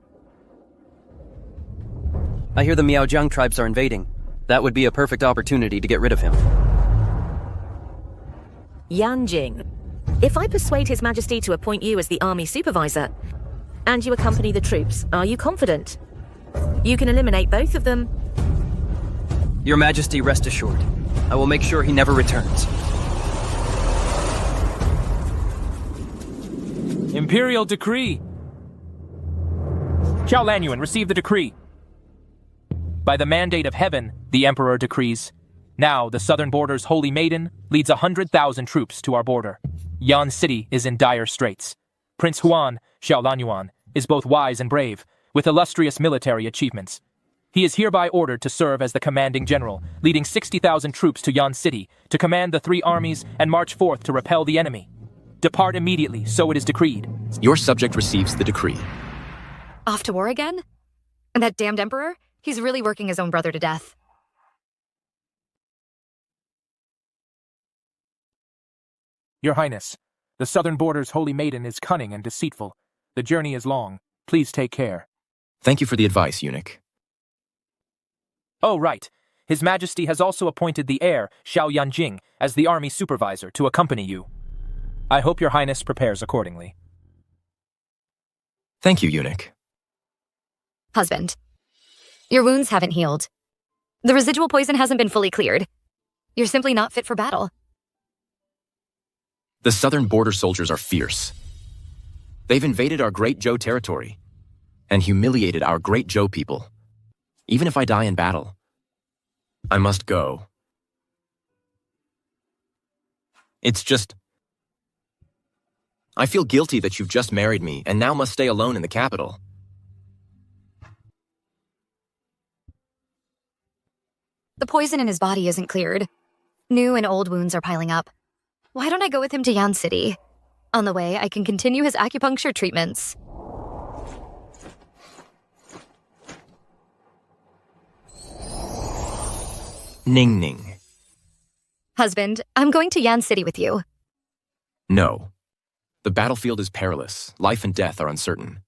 I hear the Miaojiang tribes are invading. That would be a perfect opportunity to get rid of him. Yanjing, if I persuade His Majesty to appoint you as the army supervisor, and you accompany the troops, are you confident? You can eliminate both of them. Your Majesty, rest assured. I will make sure he never returns. Imperial decree! Xiao Lanyuan, receive the decree. By the mandate of heaven, the Emperor decrees, now the southern border's holy maiden leads 100,000 troops to our border. Yan City is in dire straits. Prince Huan, Xiao Lanyuan, is both wise and brave, with illustrious military achievements. He is hereby ordered to serve as the commanding general, leading 60,000 troops to Yan City to command the 3 armies and march forth to repel the enemy. Depart immediately, so it is decreed. Your subject receives the decree. Off to war again? And that damned emperor? He's really working his own brother to death. Your Highness, the southern border's holy maiden is cunning and deceitful. The journey is long. Please take care. Thank you for the advice, eunuch. Oh, right. His Majesty has also appointed the heir, Xiao Yanjing, as the army supervisor to accompany you. I hope your Highness prepares accordingly. Thank you, eunuch. Husband, your wounds haven't healed. The residual poison hasn't been fully cleared. You're simply not fit for battle. The southern border soldiers are fierce. They've invaded our Great Zhou territory and humiliated our Great Zhou people. Even if I die in battle, I must go. It's just... I feel guilty that you've just married me and now must stay alone in the capital. The poison in his body isn't cleared. New and old wounds are piling up. Why don't I go with him to Yan City? On the way, I can continue his acupuncture treatments. Ning Ning. Husband, I'm going to Yan City with you. No. The battlefield is perilous. Life and death are uncertain.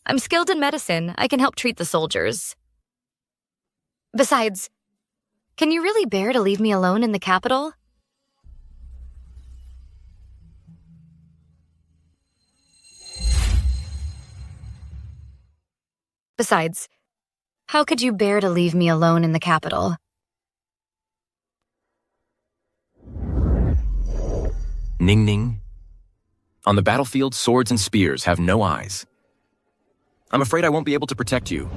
I'm skilled in medicine. I can help treat the soldiers. Besides, can you really bear to leave me alone in the capital? Besides, how could you bear to leave me alone in the capital? Ning Ning. On the battlefield, swords and spears have no eyes. I'm afraid I won't be able to protect you.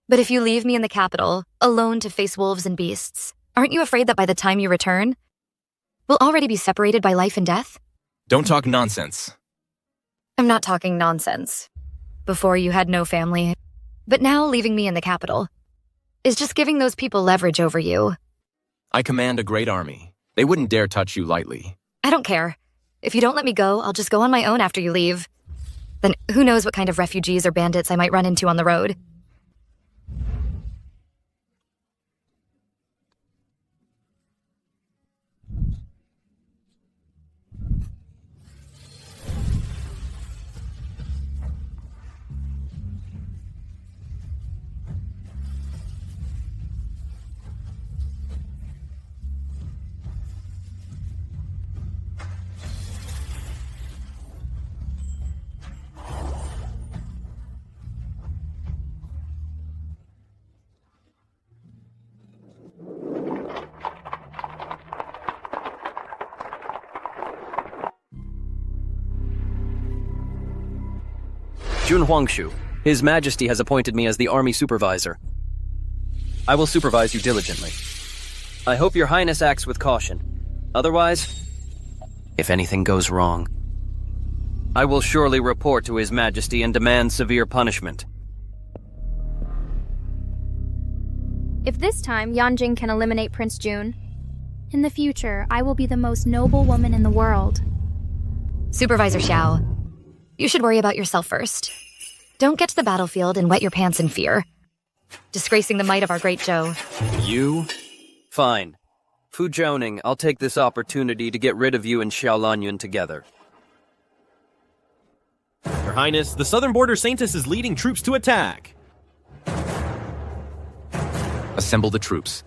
But if you leave me in the capital, alone to face wolves and beasts, aren't you afraid that by the time you return, we'll already be separated by life and death? Don't talk nonsense. I'm not talking nonsense. Before you had no family, but now leaving me in the capital is just giving those people leverage over you. I command a great army. They wouldn't dare touch you lightly. I don't care. If you don't let me go, I'll just go on my own after you leave. Then who knows what kind of refugees or bandits I might run into on the road. Jun Huangshu, His Majesty has appointed me as the army supervisor. I will supervise you diligently. I hope your highness acts with caution. Otherwise, if anything goes wrong, I will surely report to His Majesty and demand severe punishment. If this time Yanjing can eliminate Prince Jun, in the future I will be the most noble woman in the world. Supervisor Xiao, you should worry about yourself first. Don't get to the battlefield and wet your pants in fear, disgracing the might of our great Zhou. You? Fine. Fu Zhouning, I'll take this opportunity to get rid of you and Xiaolanyun together. Your Highness, the southern border Saintess is leading troops to attack. Assemble the troops.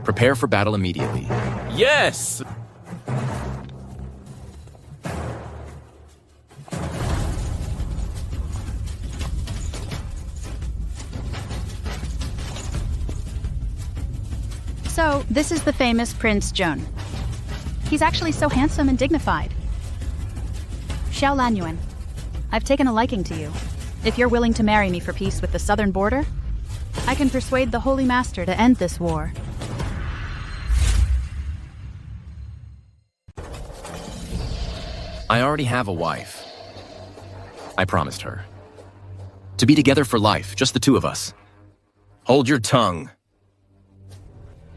Prepare for battle immediately. Yes! So, this is the famous Prince Jun. He's actually so handsome and dignified. Xiao Lanyuan, I've taken a liking to you. If you're willing to marry me for peace with the southern border, I can persuade the Holy Master to end this war. I already have a wife. I promised her. To be together for life, just the two of us. Hold your tongue.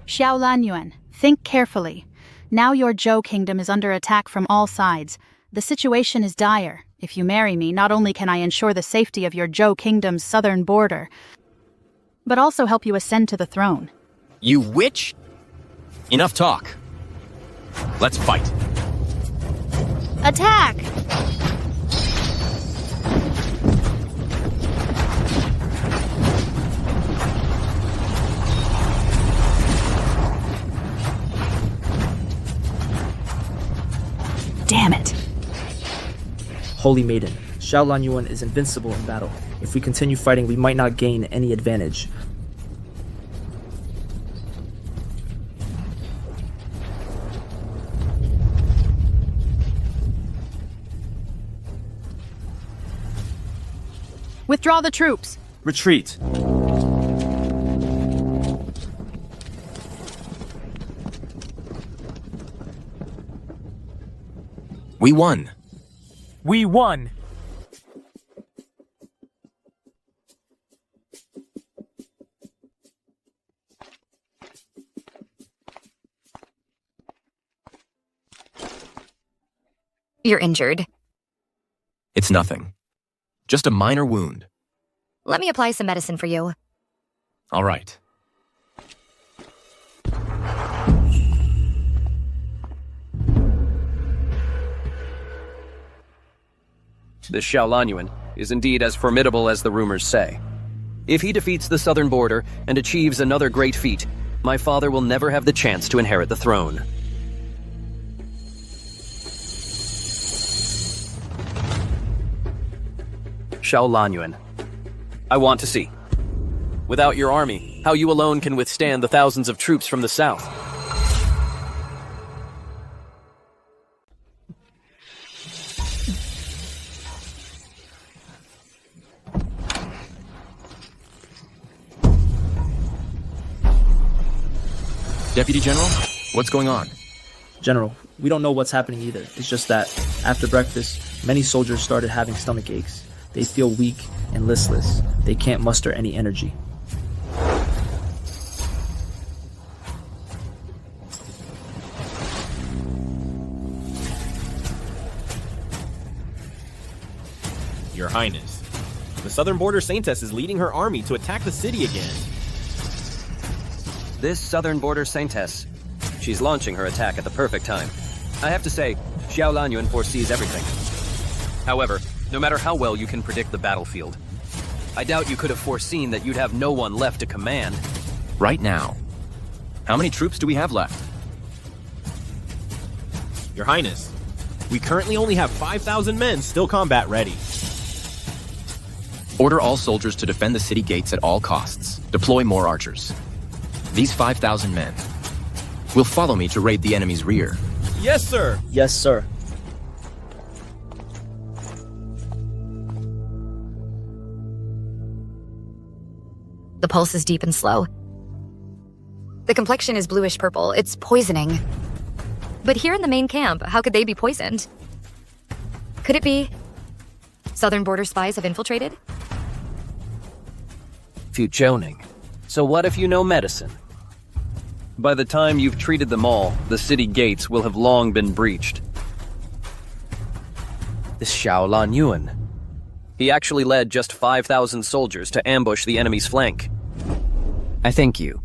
Xiao Lanyuan, think carefully. Now your Zhou kingdom is under attack from all sides. The situation is dire. If you marry me, not only can I ensure the safety of your Zhou kingdom's southern border, but also help you ascend to the throne. You witch? Enough talk. Let's fight. Attack! Damn it. Holy Maiden, Xiao Lanyuan is invincible in battle. If we continue fighting, we might not gain any advantage. Withdraw the troops. Retreat. We won. We won. You're injured. It's nothing. Just a minor wound. Let me apply some medicine for you. All right. This Xiaolan is indeed as formidable as the rumors say. If he defeats the southern border and achieves another great feat, my father will never have the chance to inherit the throne. Xiaolan, I want to see. Without your army, how you alone can withstand the thousands of troops from the south. Deputy General, what's going on? General, we don't know what's happening either. It's just that, after breakfast, many soldiers started having stomach aches. They feel weak and listless. They can't muster any energy. Your Highness, the southern border Saintess is leading her army to attack the city again. This southern border Saintess, she's launching her attack at the perfect time. I have to say, Xiaolan foresees everything. However, no matter how well you can predict the battlefield, I doubt you could have foreseen that you'd have no one left to command. Right now. How many troops do we have left? Your Highness, we currently only have 5,000 men still combat ready. Order all soldiers to defend the city gates at all costs. Deploy more archers. These 5,000 men will follow me to raid the enemy's rear. Yes, sir! Yes, sir. The pulse is deep and slow. The complexion is bluish-purple. It's poisoning. But here in the main camp, how could they be poisoned? Could it be southern border spies have infiltrated? Fujoning. So what if you know medicine? By the time you've treated them all, the city gates will have long been breached. This Xiaolan Yuan. He actually led just 5,000 soldiers to ambush the enemy's flank. I think you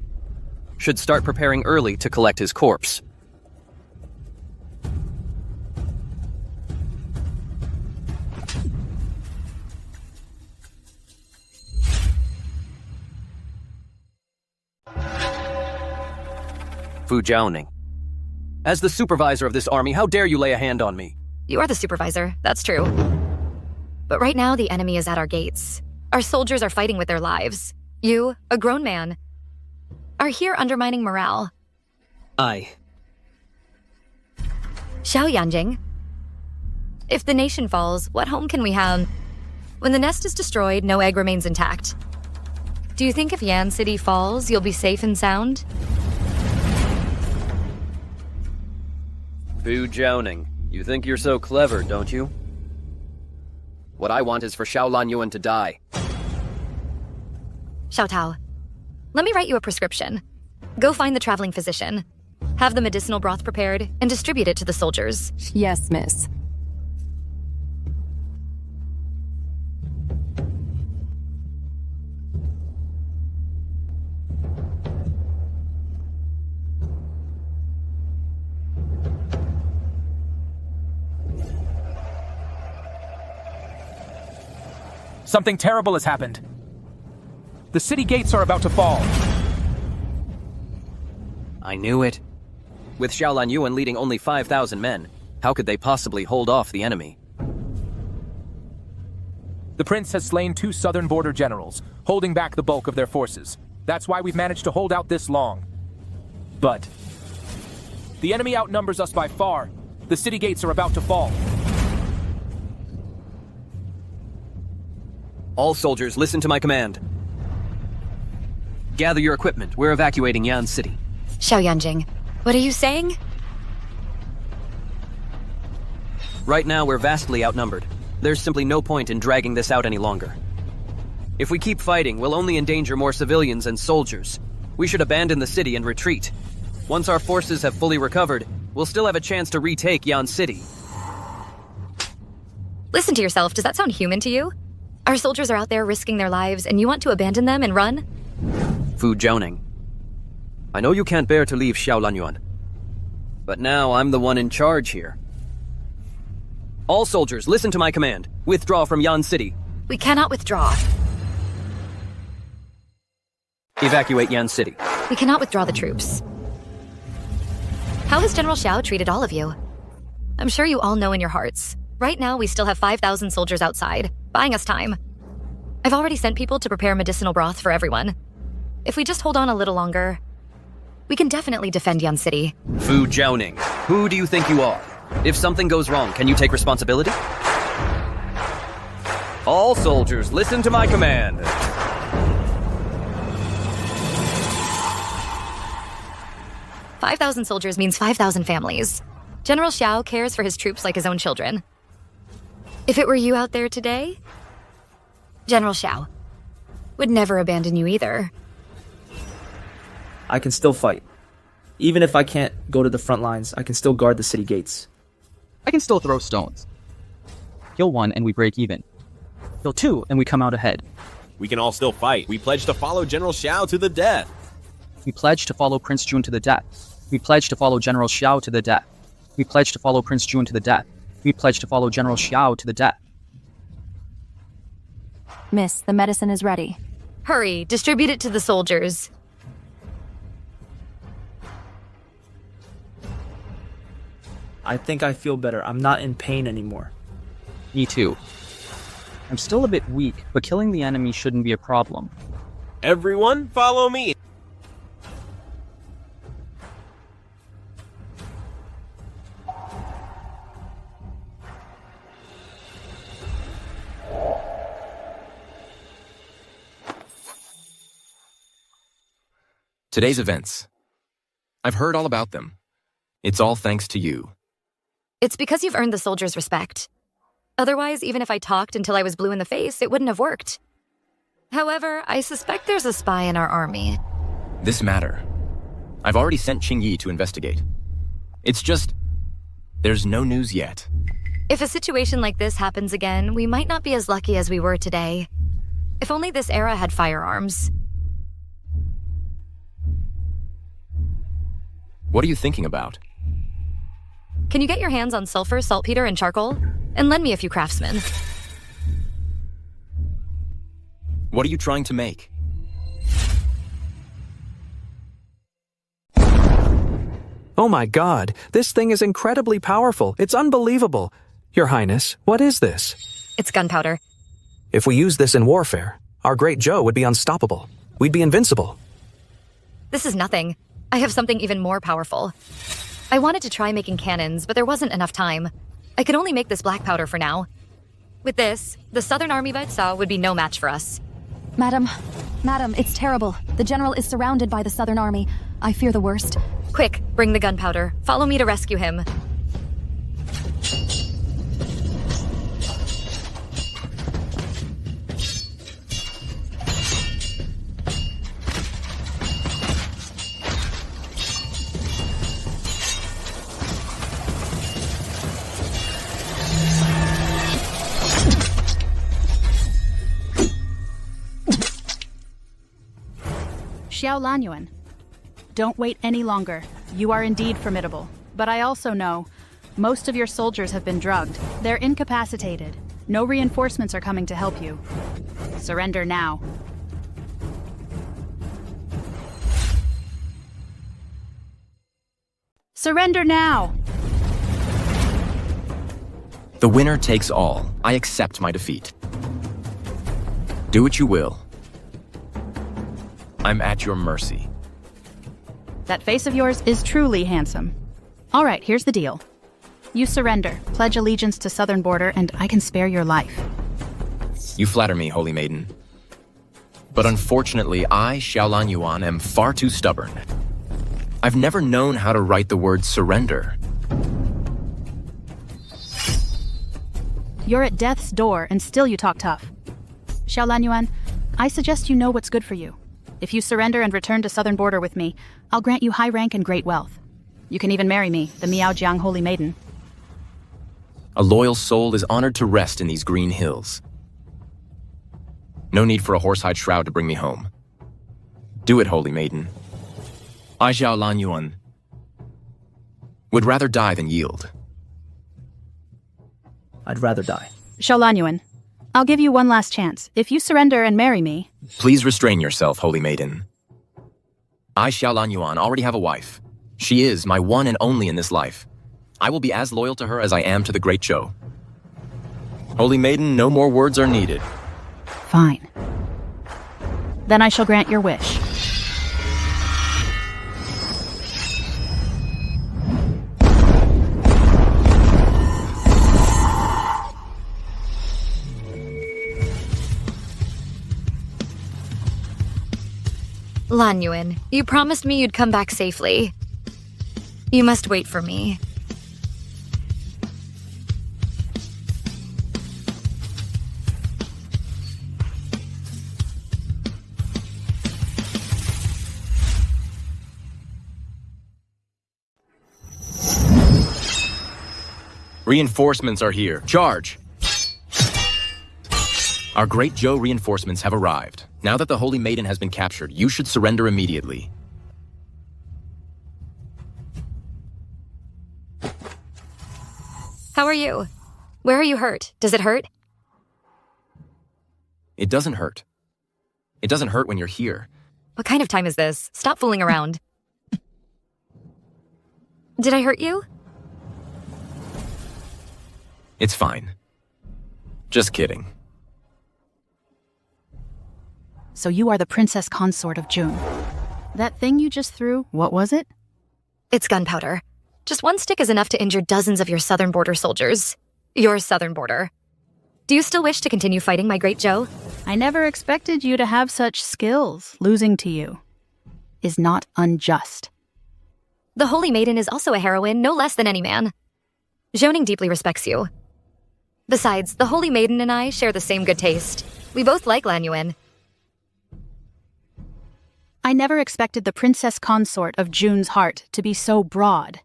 should start preparing early to collect his corpse. Fu Jiaoning. As the supervisor of this army, how dare you lay a hand on me? You are the supervisor, that's true. But right now, the enemy is at our gates. Our soldiers are fighting with their lives. You, a grown man, are here undermining morale. Xiao Yanjing. If the nation falls, what home can we have? When the nest is destroyed, no egg remains intact. Do you think if Yan City falls, you'll be safe and sound? Fu Jiaoning, you think you're so clever, don't you? What I want is for Xiaolan Yuan to die. Xiao Tao, let me write you a prescription. Go find the traveling physician. Have the medicinal broth prepared and distribute it to the soldiers. Yes, miss. Something terrible has happened. The city gates are about to fall. I knew it. With Xiaolan Yuan leading only 5,000 men, how could they possibly hold off the enemy? The prince has slain 2 southern border generals, holding back the bulk of their forces. That's why we've managed to hold out this long. But the enemy outnumbers us by far. The city gates are about to fall. All soldiers, listen to my command. Gather your equipment. We're evacuating Yan City. Xiao Yanjing, what are you saying? Right now, we're vastly outnumbered. There's simply no point in dragging this out any longer. If we keep fighting, we'll only endanger more civilians and soldiers. We should abandon the city and retreat. Once our forces have fully recovered, we'll still have a chance to retake Yan City. Listen to yourself, does that sound human to you? Our soldiers are out there risking their lives, and you want to abandon them and run? Fu Zhaoning. I know you can't bear to leave Xiaolangyuan, but now I'm the one in charge here. All soldiers, listen to my command. Withdraw from Yan City. We cannot withdraw. Evacuate Yan City. We cannot withdraw the troops. How has General Xiao treated all of you? I'm sure you all know in your hearts. Right now, we still have 5,000 soldiers outside, buying us time. I've already sent people to prepare medicinal broth for everyone. If we just hold on a little longer, we can definitely defend Yan City. Fu Zhaoning, who do you think you are? If something goes wrong, can you take responsibility? All soldiers, listen to my command. $5,000 soldiers means 5,000 families. General Xiao cares for his troops like his own children. If it were you out there today, General Xiao would never abandon you either. I can still fight. Even if I can't go to the front lines, I can still guard the city gates. I can still throw stones. Kill one and we break even. Kill two and we come out ahead. We can all still fight. We pledge to follow General Xiao to the death. We pledge to follow Prince Jun to the death. We pledge to follow General Xiao to the death. We pledge to follow Prince Jun to the death. We pledge to follow General Xiao to the death. Miss, the medicine is ready. Hurry, distribute it to the soldiers. I think I feel better. I'm not in pain anymore. Me too. I'm still a bit weak, but killing the enemy shouldn't be a problem. Everyone, follow me. Today's events. I've heard all about them. It's all thanks to you. It's because you've earned the soldiers' respect. Otherwise, even if I talked until I was blue in the face, it wouldn't have worked. However, I suspect there's a spy in our army. This matter. I've already sent Qing Yi to investigate. It's just, there's no news yet. If a situation like this happens again, we might not be as lucky as we were today. If only this era had firearms. What are you thinking about? Can you get your hands on sulfur, saltpeter, and charcoal? And lend me a few craftsmen. What are you trying to make? Oh my god, this thing is incredibly powerful. It's unbelievable. Your Highness, what is this? It's gunpowder. If we use this in warfare, our great Zhou would be unstoppable. We'd be invincible. This is nothing. I have something even more powerful. I wanted to try making cannons, but there wasn't enough time. I could only make this black powder for now. With this, the Southern Army by Cao would be no match for us. Madam, it's terrible. The general is surrounded by the Southern Army. I fear the worst. Quick, bring the gunpowder. Follow me to rescue him. Xiaolangyuan, don't wait any longer. You are indeed formidable. But I also know most of your soldiers have been drugged. They're incapacitated. No reinforcements are coming to help you. Surrender now. Surrender now! The winner takes all. I accept my defeat. Do what you will. I'm at your mercy. That face of yours is truly handsome. All right, here's the deal. You surrender, pledge allegiance to Southern Border, and I can spare your life. You flatter me, Holy Maiden. But unfortunately, I, Xiaolangyuan, am far too stubborn. I've never known how to write the word surrender. You're at death's door, and still you talk tough. Xiaolangyuan, I suggest you know what's good for you. If you surrender and return to Southern Border with me, I'll grant you high rank and great wealth. You can even marry me, the Miaojiang Holy Maiden. A loyal soul is honored to rest in these green hills. No need for a horsehide shroud to bring me home. Do it, holy maiden. I, Zhao Lanyuan, would rather die than yield. I'd rather die. Xiao Lanyuan, I'll give you one last chance. If you surrender and marry me... Please restrain yourself, holy maiden. I, Xiao Lanyuan, already have a wife. She is my one and only in this life. I will be as loyal to her as I am to the Great Zhou. Holy maiden, no more words are needed. Fine. Then I shall grant your wish. Lanyuan, you promised me you'd come back safely. You must wait for me. Reinforcements are here. Charge! Our Great Zhou reinforcements have arrived. Now that the Holy Maiden has been captured, you should surrender immediately. How are you? Where are you hurt? Does it hurt? It doesn't hurt. It doesn't hurt when you're here. What kind of time is this? Stop fooling around. Did I hurt you? It's fine. Just kidding. So you are the princess consort of June. That thing you just threw, what was it? It's gunpowder. Just one stick is enough to injure dozens of your southern border soldiers. Your southern border. Do you still wish to continue fighting my Great Zhou? I never expected you to have such skills. Losing to you is not unjust. The Holy Maiden is also a heroine, no less than any man. Zhoning deeply respects you. Besides, the Holy Maiden and I share the same good taste. We both like Lanyuan. I never expected the princess consort of June's heart to be so broad.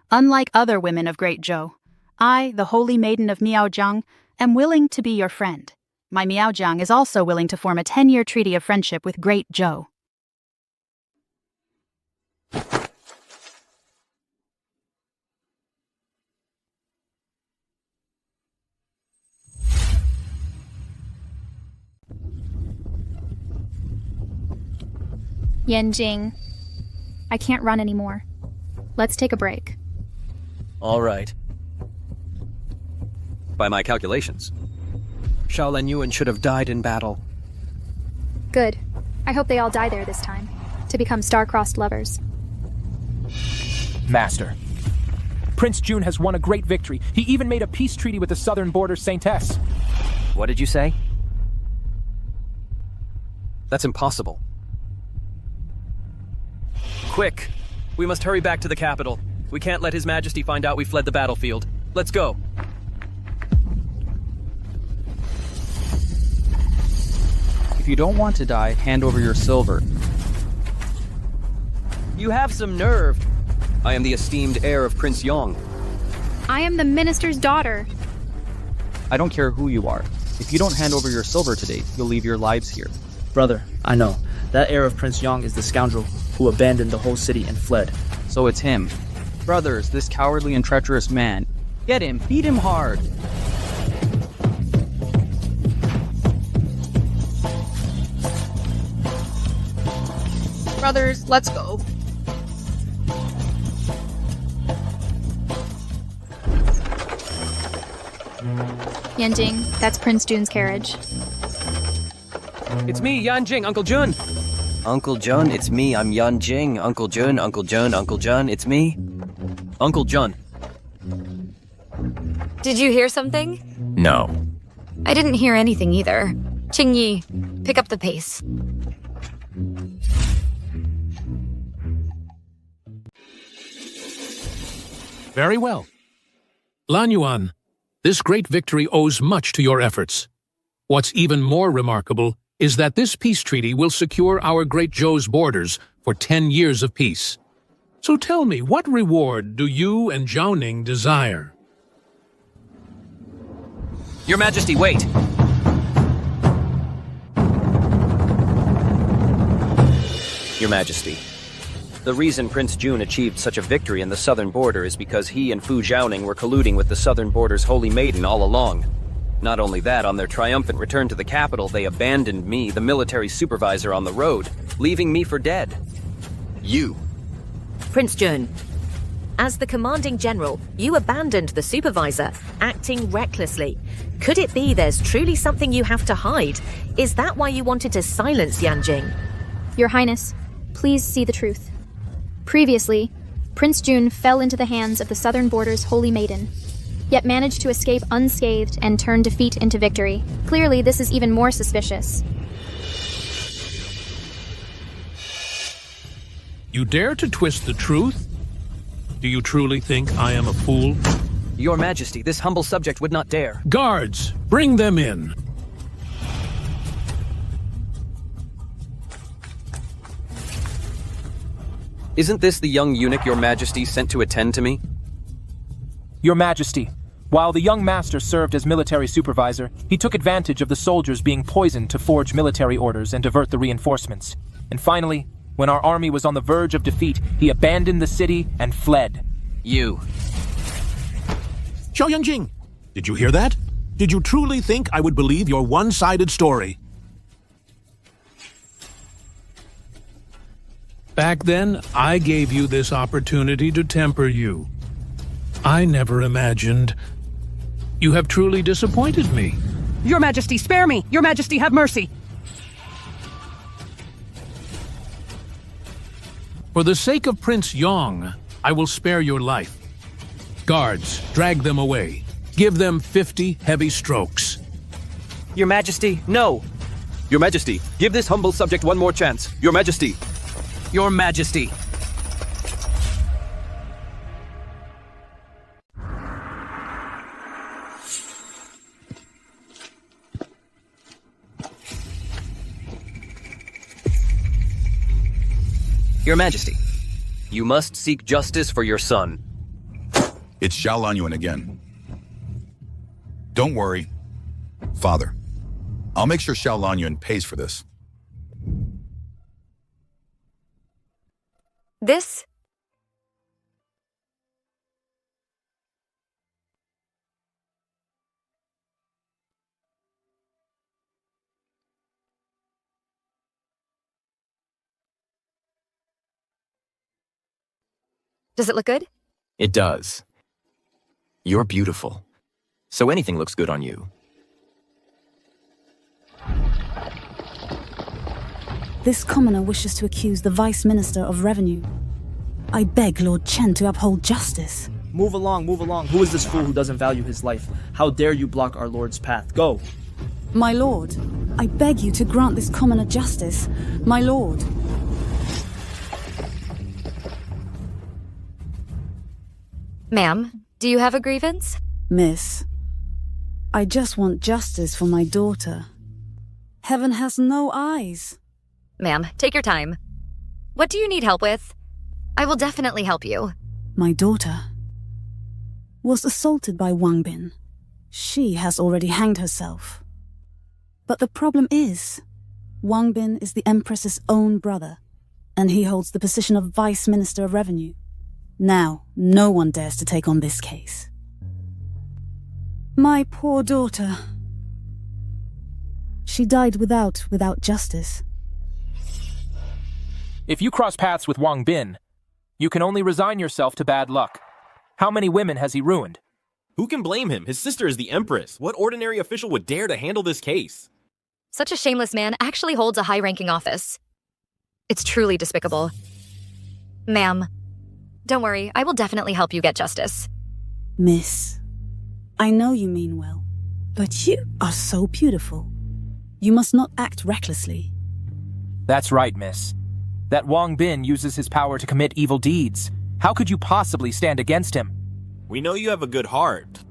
Unlike other women of Great Zhou, I, the Holy Maiden of Miaojiang, am willing to be your friend. My Miaojiang is also willing to form a 10-year treaty of friendship with Great Zhou. Yanjing, I can't run anymore. Let's take a break. All right. By my calculations, Xiao Lanyuan should have died in battle. Good. I hope they all die there this time, to become star-crossed lovers. Master, Prince June has won a great victory. He even made a peace treaty with the southern border saintess. What did you say? That's impossible. Quick! We must hurry back to the capital. We can't let His Majesty find out we fled the battlefield. Let's go! If you don't want to die, hand over your silver. You have some nerve! I am the esteemed heir of Prince Yong. I am the minister's daughter. I don't care who you are. If you don't hand over your silver today, you'll leave your lives here. Brother, I know. That heir of Prince Yong is the scoundrel who abandoned the whole city and fled. So it's him. Brothers, this cowardly and treacherous man. Get him, beat him hard. Brothers, let's go. Yanjing, that's Prince June's carriage. It's me, Yanjing, Uncle Jun. Uncle Jun, it's me. I'm Yanjing. Uncle Jun, Uncle Jun, Uncle Jun, it's me. Uncle Jun. Did you hear something? No. I didn't hear anything either. Qingyi, pick up the pace. Very well. Lanyuan, this great victory owes much to your efforts. What's even more remarkable is that this peace treaty will secure our Great Zhou's borders for 10 years of peace. So tell me, what reward do you and Zhao desire? Your Majesty, wait! Your Majesty, the reason Prince Jun achieved such a victory in the southern border is because he and Fu Zhaoning were colluding with the southern border's holy maiden all along. Not only that, on their triumphant return to the capital, they abandoned me, the military supervisor, on the road, leaving me for dead. You. Prince Jun, as the commanding general, you abandoned the supervisor, acting recklessly. Could it be there's truly something you have to hide? Is that why you wanted to silence Yanjing? Your Highness, please see the truth. Previously, Prince Jun fell into the hands of the southern border's holy maiden, yet managed to escape unscathed and turn defeat into victory. Clearly, this is even more suspicious. You dare to twist the truth? Do you truly think I am a fool? Your Majesty, this humble subject would not dare. Guards, bring them in. Isn't this the young eunuch Your Majesty sent to attend to me? Your Majesty, while the young master served as military supervisor, he took advantage of the soldiers being poisoned to forge military orders and divert the reinforcements. And finally, when our army was on the verge of defeat, he abandoned the city and fled. You. Xiao Yanjing, did you hear that? Did you truly think I would believe your one-sided story? Back then, I gave you this opportunity to temper you. I never imagined. You have truly disappointed me. Your Majesty, spare me! Your Majesty, have mercy! For the sake of Prince Yong, I will spare your life. Guards, drag them away. Give them 50 heavy strokes. Your Majesty, no! Your Majesty, give this humble subject one more chance. Your Majesty! Your Majesty! Your Majesty, you must seek justice for your son. It's Xiao Lanyuan again. Don't worry, Father. I'll make sure Xiao Lanyuan pays for this. This? Does it look good? It does. You're beautiful. So anything looks good on you. This commoner wishes to accuse the Vice Minister of Revenue. I beg Lord Chen to uphold justice. Move along, move along. Who is this fool who doesn't value his life? How dare you block our Lord's path? Go! My lord, I beg you to grant this commoner justice. My lord. Ma'am, do you have a grievance? Miss, I just want justice for my daughter. Heaven has no eyes. Ma'am, take your time. What do you need help with? I will definitely help you. My daughter was assaulted by Wang Bin. She has already hanged herself. But the problem is, Wang Bin is the Empress's own brother, and he holds the position of Vice Minister of Revenue. Now, no one dares to take on this case. My poor daughter. She died without justice. If you cross paths with Wang Bin, you can only resign yourself to bad luck. How many women has he ruined? Who can blame him? His sister is the Empress. What ordinary official would dare to handle this case? Such a shameless man actually holds a high-ranking office. It's truly despicable. Ma'am, don't worry, I will definitely help you get justice. Miss, I know you mean well, but you are so beautiful. You must not act recklessly. That's right, miss. That Wang Bin uses his power to commit evil deeds. How could you possibly stand against him? We know you have a good heart,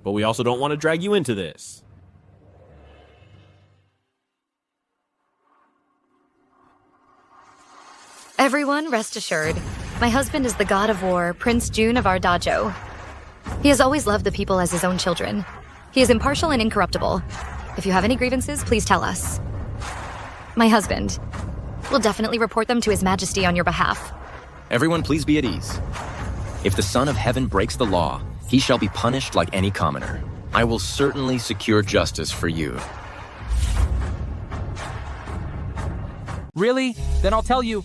but we also don't want to drag you into this. Everyone, rest assured. My husband is the god of war, Prince Jun of our dojo. He has always loved the people as his own children. He is impartial and incorruptible. If you have any grievances, please tell us. My husband. We'll definitely report them to His Majesty on your behalf. Everyone please be at ease. If the Son of Heaven breaks the law, he shall be punished like any commoner. I will certainly secure justice for you. Really? Then I'll tell you.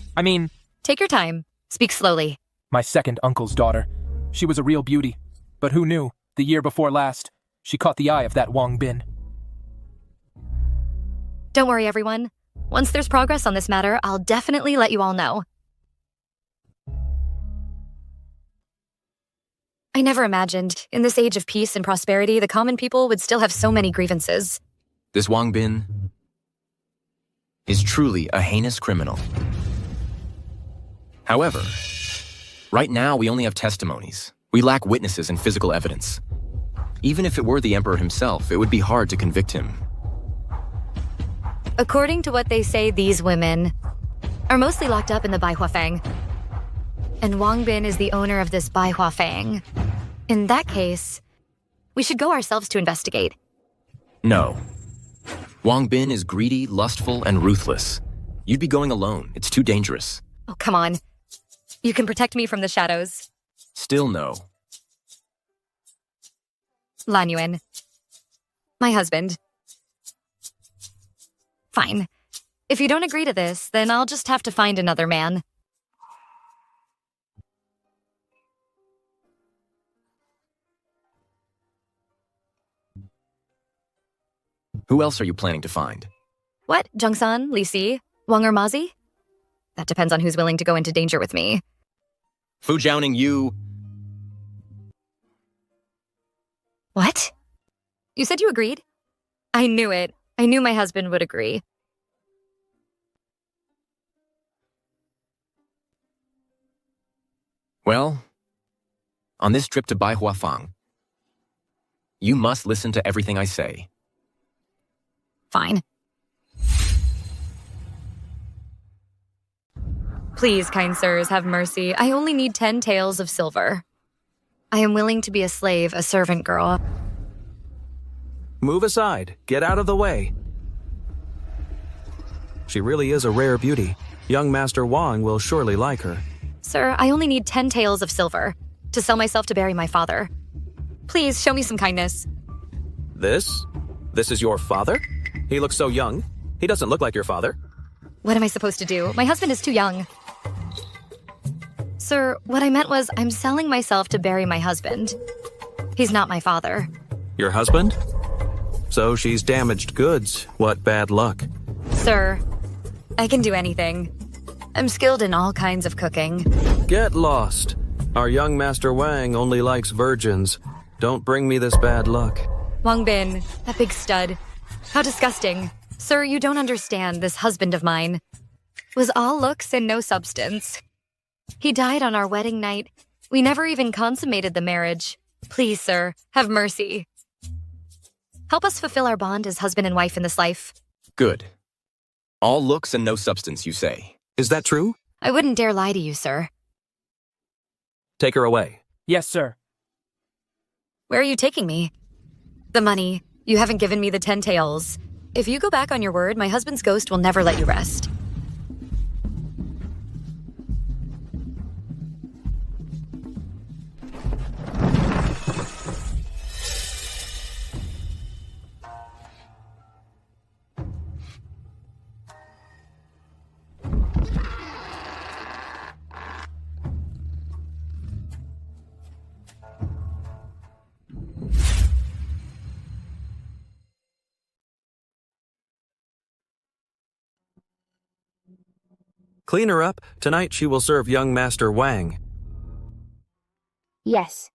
Take your time. Speak slowly. My second uncle's daughter. She was a real beauty. But who knew, the year before last, she caught the eye of that Wang Bin. Don't worry, everyone. Once there's progress on this matter, I'll definitely let you all know. I never imagined, in this age of peace and prosperity, the common people would still have so many grievances. This Wang Bin is truly a heinous criminal. However, right now we only have testimonies. We lack witnesses and physical evidence. Even if it were the Emperor himself, it would be hard to convict him. According to what they say, these women are mostly locked up in the Baihuafang. And Wang Bin is the owner of this Baihuafang. In that case, we should go ourselves to investigate. No. Wang Bin is greedy, lustful, and ruthless. You'd be going alone. It's too dangerous. Oh, come on. You can protect me from the shadows. Still no. Lan Yuan. My husband. Fine. If you don't agree to this, then I'll just have to find another man. Who else are you planning to find? What? Jungsan, Li Si, Wang or Mazi? That depends on who's willing to go into danger with me. Fu Jiaoning, you... What? You said you agreed? I knew it. I knew my husband would agree. Well, on this trip to Baihuafang, you must listen to everything I say. Fine. Please, kind sirs, have mercy. I only need 10 taels of silver. I am willing to be a slave, a servant girl. Move aside. Get out of the way. She really is a rare beauty. Young Master Wang will surely like her. Sir, I only need 10 taels of silver to sell myself to bury my father. Please, show me some kindness. This? This is your father? He looks so young. He doesn't look like your father. What am I supposed to do? My husband is too young. Sir, what I meant was I'm selling myself to bury my husband. He's not my father. Your husband? So she's damaged goods. What bad luck. Sir, I can do anything. I'm skilled in all kinds of cooking. Get lost. Our young Master Wang only likes virgins. Don't bring me this bad luck. Wang Bin, that big stud. How disgusting. Sir, you don't understand. This husband of mine was all looks and no substance. He died on our wedding night. We never even consummated the marriage. Please, sir, have mercy. Help us fulfill our bond as husband and wife in this life. Good. All looks and no substance, you say. Is that true? I wouldn't dare lie to you, sir. Take her away. Yes, sir. Where are you taking me? The money. You haven't given me the 10 taels. If you go back on your word, my husband's ghost will never let you rest. Clean her up. Tonight she will serve young Master Wang. Yes.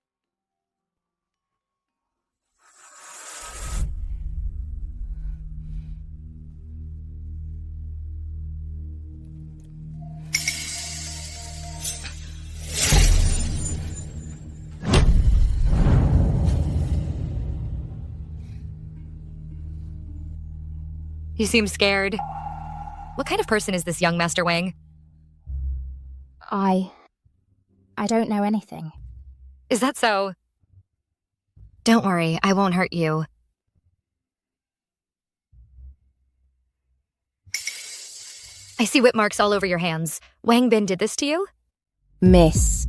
You seem scared. What kind of person is this young Master Wang? I don't know anything. Is that so? Don't worry, I won't hurt you. I see whip marks all over your hands. Wang Bin did this to you? Miss.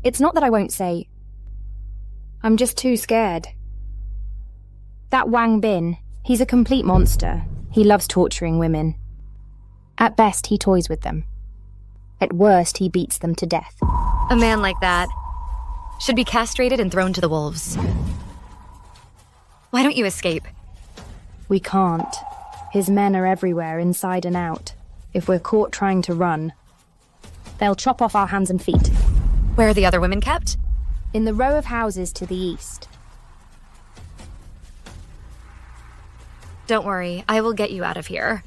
It's not that I won't say. I'm just too scared. That Wang Bin, he's a complete monster. He loves torturing women. At best, he toys with them. At worst, he beats them to death. A man like that should be castrated and thrown to the wolves. Why don't you escape? We can't. His men are everywhere, inside and out. If we're caught trying to run, they'll chop off our hands and feet. Where are the other women kept? In the row of houses to the east. Don't worry, I will get you out of here.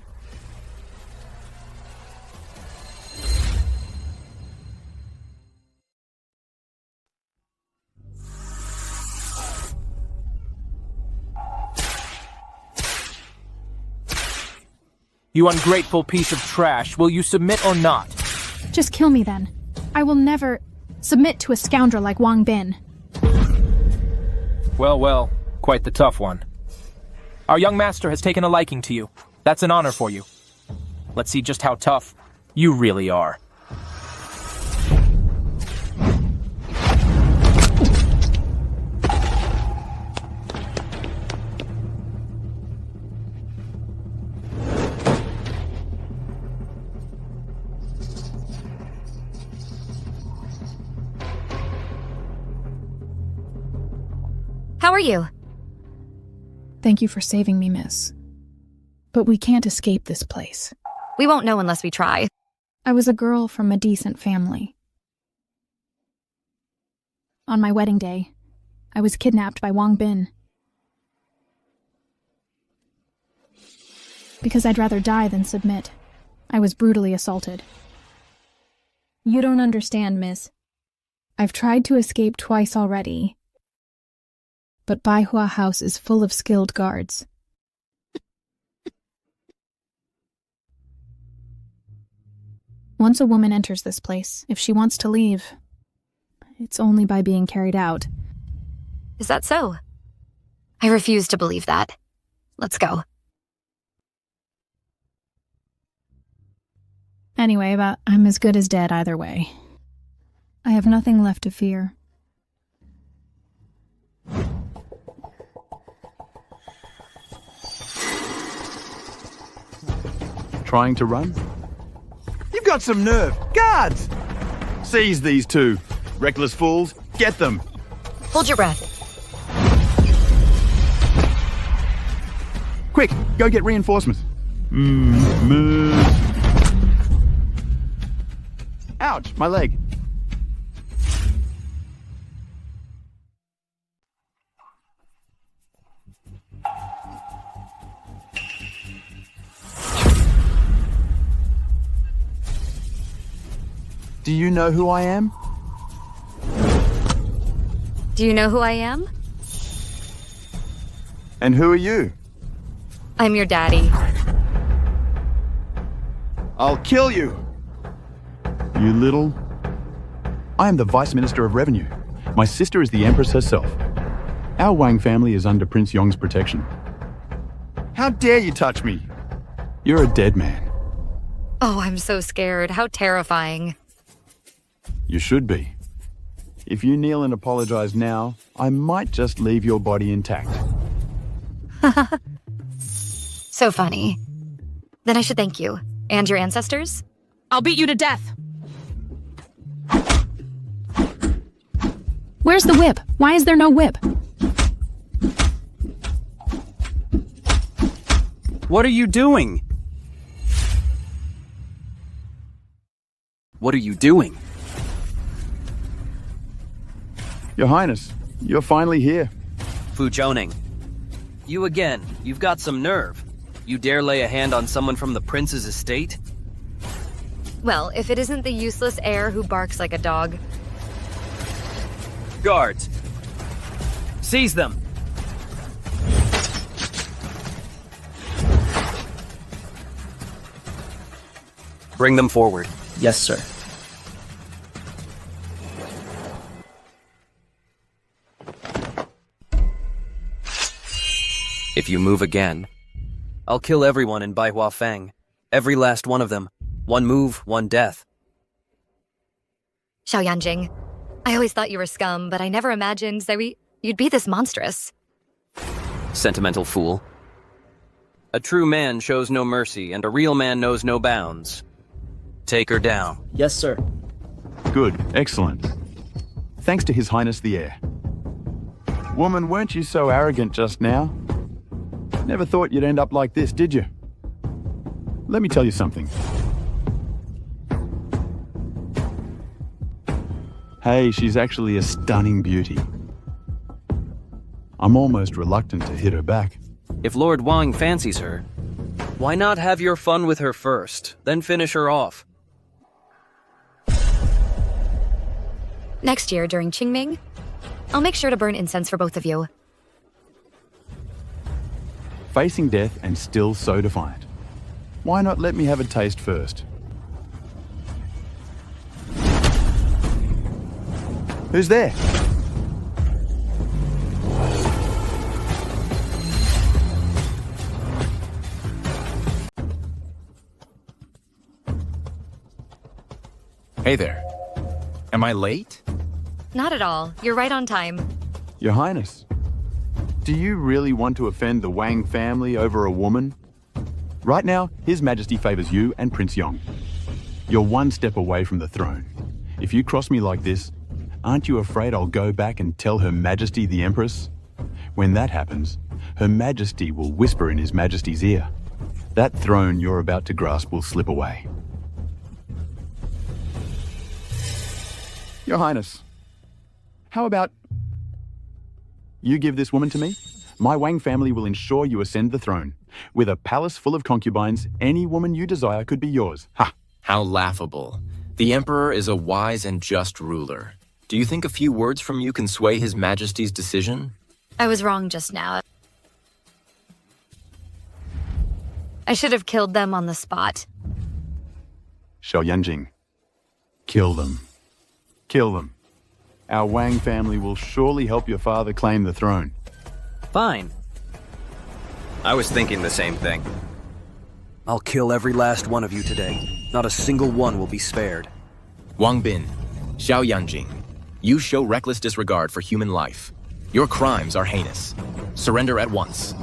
You ungrateful piece of trash, will you submit or not? Just kill me then. I will never submit to a scoundrel like Wang Bin. Well, quite the tough one. Our young master has taken a liking to you. That's an honor for you. Let's see just how tough you really are. How are you? Thank you for saving me, miss. But we can't escape this place. We won't know unless we try. I was a girl from a decent family. On my wedding day, I was kidnapped by Wang Bin. Because I'd rather die than submit, I was brutally assaulted. You don't understand, miss. I've tried to escape twice already, but Baihua House is full of skilled guards. Once a woman enters this place, if she wants to leave, it's only by being carried out. Is that so? I refuse to believe that. Let's go. Anyway, but I'm as good as dead either way. I have nothing left to fear. Trying to run? You've got some nerve. Guards! Seize these two. Reckless fools. Get them. Hold your breath. Quick, go get reinforcements. Move. Ouch, my leg. Do you know who I am? Do you know who I am? And who are you? I'm your daddy. I'll kill you! You little... I am the Vice Minister of Revenue. My sister is the Empress herself. Our Wang family is under Prince Yong's protection. How dare you touch me? You're a dead man. Oh, I'm so scared. How terrifying. You should be. If you kneel and apologize now, I might just leave your body intact. So funny. Then I should thank you. And your ancestors? I'll beat you to death. Where's the whip? Why is there no whip? What are you doing? What are you doing? Your Highness, you're finally here. Fu Zhongning. You again. You've got some nerve. You dare lay a hand on someone from the prince's estate? Well, if it isn't the useless heir who barks like a dog. Guards! Seize them! Bring them forward. Yes, sir. If you move again, I'll kill everyone in Baihua Feng. Every last one of them. One move, one death. Xiao Yanjing, I always thought you were scum, but I never imagined you'd be this monstrous. Sentimental fool. A true man shows no mercy, and a real man knows no bounds. Take her down. Yes, sir. Good, excellent. Thanks to His Highness the Heir. Woman, weren't you so arrogant just now? Never thought you'd end up like this, did you? Let me tell you something. Hey, she's actually a stunning beauty. I'm almost reluctant to hit her back. If Lord Wang fancies her, why not have your fun with her first, then finish her off? Next year, during Qingming, I'll make sure to burn incense for both of you. Facing death and still so defiant. Why not let me have a taste first? Who's there? Hey there. Am I late? Not at all. You're right on time. Your Highness, do you really want to offend the Wang family over a woman? Right now, His Majesty favors you and Prince Yong. You're one step away from the throne. If you cross me like this, aren't you afraid I'll go back and tell Her Majesty the Empress? When that happens, Her Majesty will whisper in His Majesty's ear. That throne you're about to grasp will slip away. Your Highness, how about you give this woman to me? My Wang family will ensure you ascend the throne. With a palace full of concubines, any woman you desire could be yours. Ha! How laughable. The Emperor is a wise and just ruler. Do you think a few words from you can sway His Majesty's decision? I was wrong just now. I should have killed them on the spot. Xiao Yanjing, kill them. Kill them. Our Wang family will surely help your father claim the throne. Fine. I was thinking the same thing. I'll kill every last one of you today. Not a single one will be spared. Wang Bin, Xiao Yanjing, you show reckless disregard for human life. Your crimes are heinous. Surrender at once.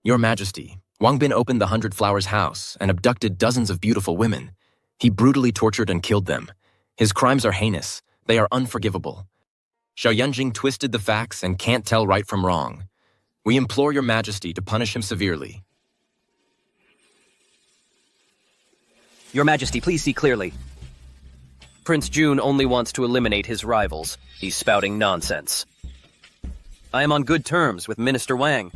Your Majesty, Wang Bin opened the 100 Flowers house and abducted dozens of beautiful women. He brutally tortured and killed them. His crimes are heinous. They are unforgivable. Xiao Yanjing twisted the facts and can't tell right from wrong. We implore Your Majesty to punish him severely. Your Majesty, please see clearly. Prince Jun only wants to eliminate his rivals. He's spouting nonsense. I am on good terms with Minister Wang.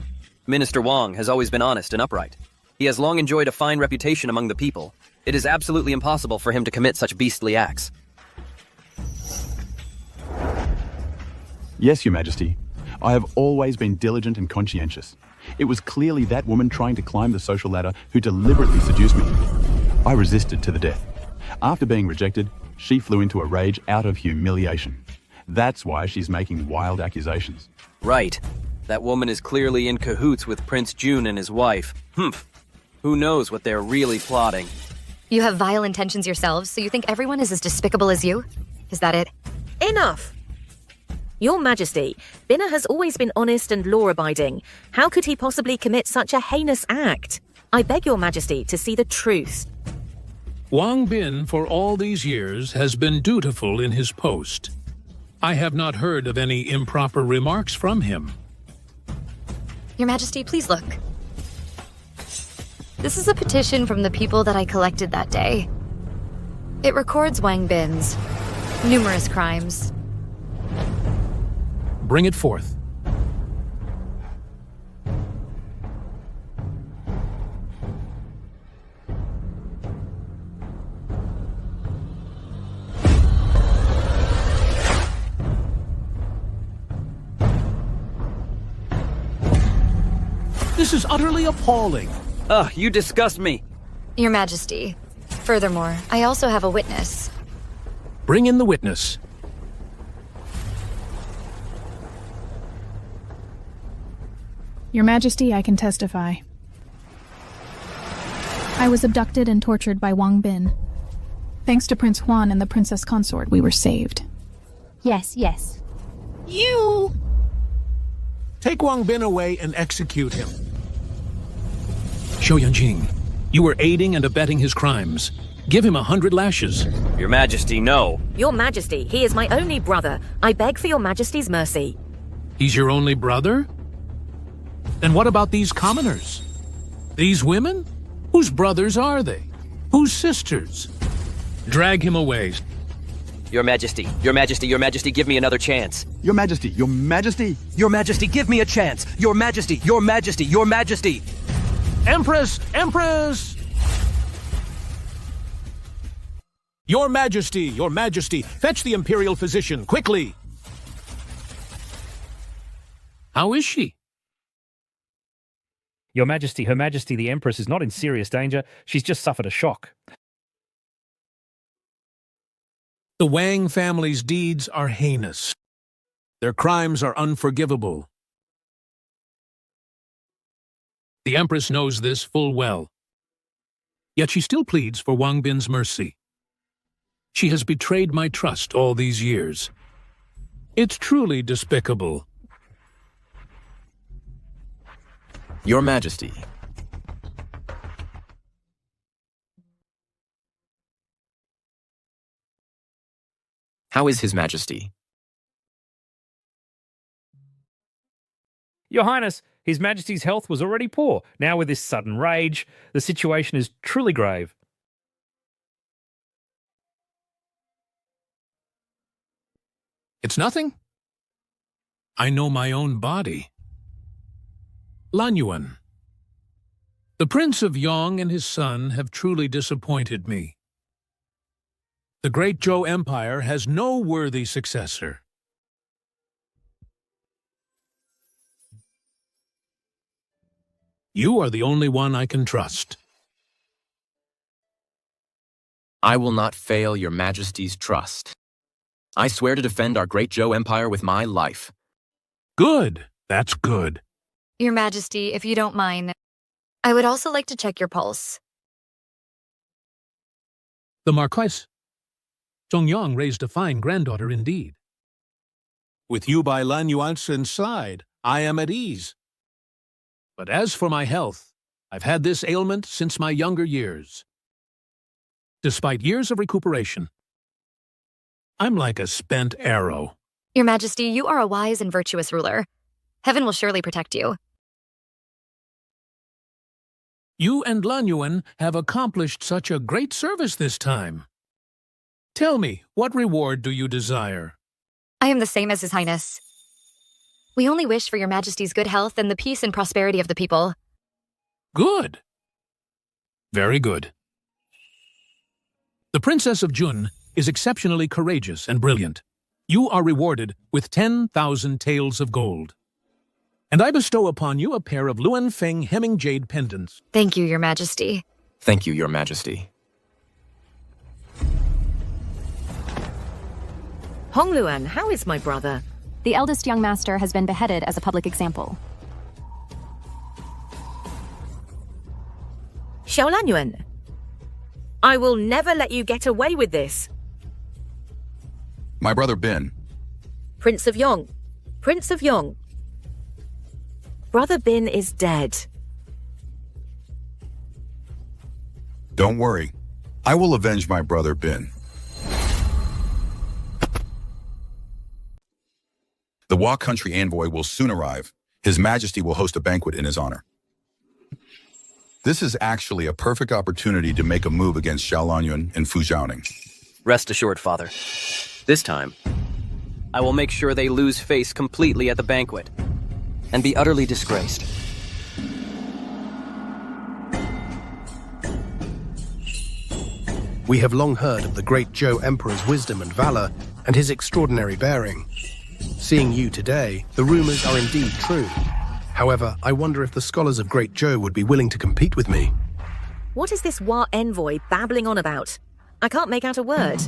Minister Wang has always been honest and upright. He has long enjoyed a fine reputation among the people. It is absolutely impossible for him to commit such beastly acts. Yes, Your Majesty. I have always been diligent and conscientious. It was clearly that woman trying to climb the social ladder who deliberately seduced me. I resisted to the death. After being rejected, she flew into a rage out of humiliation. That's why she's making wild accusations. Right. That woman is clearly in cahoots with Prince Jun and his wife. Humph. Who knows what they're really plotting? You have vile intentions yourselves, so you think everyone is as despicable as you? Is that it? Enough! Your Majesty, Binna has always been honest and law-abiding. How could he possibly commit such a heinous act? I beg Your Majesty to see the truth. Wang Bin, for all these years, has been dutiful in his post. I have not heard of any improper remarks from him. Your Majesty, please look. This is a petition from the people that I collected that day. It records Wang Bin's numerous crimes. Bring it forth. This is utterly appalling. Ugh, you disgust me. Your Majesty. Furthermore, I also have a witness. Bring in the witness. Your Majesty, I can testify. I was abducted and tortured by Wang Bin. Thanks to Prince Huan and the Princess Consort, we were saved. Yes, yes. You! Take Wang Bin away and execute him. Shou Yanjing, you were aiding and abetting his crimes. Give him 100 lashes. Your Majesty, no. Your Majesty, he is my only brother. I beg for your Majesty's mercy. He's your only brother? Then what about these commoners? These women? Whose brothers are they? Whose sisters? Drag him away. Your Majesty, Your Majesty, Your Majesty, give me another chance. Your Majesty, Your Majesty. Your Majesty, give me a chance. Your Majesty, Your Majesty, Your Majesty. Empress! Empress! Your Majesty, fetch the Imperial physician, quickly! How is she? Your Majesty, Her Majesty the Empress is not in serious danger. She's just suffered a shock. The Wang family's deeds are heinous. Their crimes are unforgivable. The Empress knows this full well. Yet she still pleads for Wang Bin's mercy. She has betrayed my trust all these years. It's truly despicable. Your Majesty. How is His Majesty? Your Highness, His Majesty's health was already poor. Now with this sudden rage, the situation is truly grave. It's nothing. I know my own body. Lan Yuan. The Prince of Yong and his son have truly disappointed me. The great Zhou Empire has no worthy successor. You are the only one I can trust. I will not fail Your Majesty's trust. I swear to defend our great Zhou Empire with my life. Good. That's good. Your Majesty, if you don't mind, I would also like to check your pulse. The Marquise Zhongyang raised a fine granddaughter indeed. With you by Lan Yuan's side, I am at ease. But as for my health, I've had this ailment since my younger years. Despite years of recuperation, I'm like a spent arrow. Your Majesty, you are a wise and virtuous ruler. Heaven will surely protect you. You and Lan Yuan have accomplished such a great service this time. Tell me, what reward do you desire? I am the same as His Highness. We only wish for Your Majesty's good health and the peace and prosperity of the people. Good. Very good. The Princess of Jun is exceptionally courageous and brilliant. You are rewarded with 10,000 taels of gold. And I bestow upon you a pair of Luanfeng hemming jade pendants. Thank you, Your Majesty. Thank you, Your Majesty. Hongluan, how is my brother? The eldest young master has been beheaded as a public example. Xiao Lanyuan, I will never let you get away with this. My brother Bin. Prince of Yong. Prince of Yong. Brother Bin is dead. Don't worry. I will avenge my brother Bin. The Wa country envoy will soon arrive. His Majesty will host a banquet in his honor. This is actually a perfect opportunity to make a move against Xiao Lanyuan and Fu Zhaoning. Rest assured, Father. This time, I will make sure they lose face completely at the banquet and be utterly disgraced. We have long heard of the great Zhou Emperor's wisdom and valor and his extraordinary bearing. Seeing you today, the rumors are indeed true. However, I wonder if the scholars of Great Joe would be willing to compete with me. What is this Wa envoy babbling on about? I can't make out a word.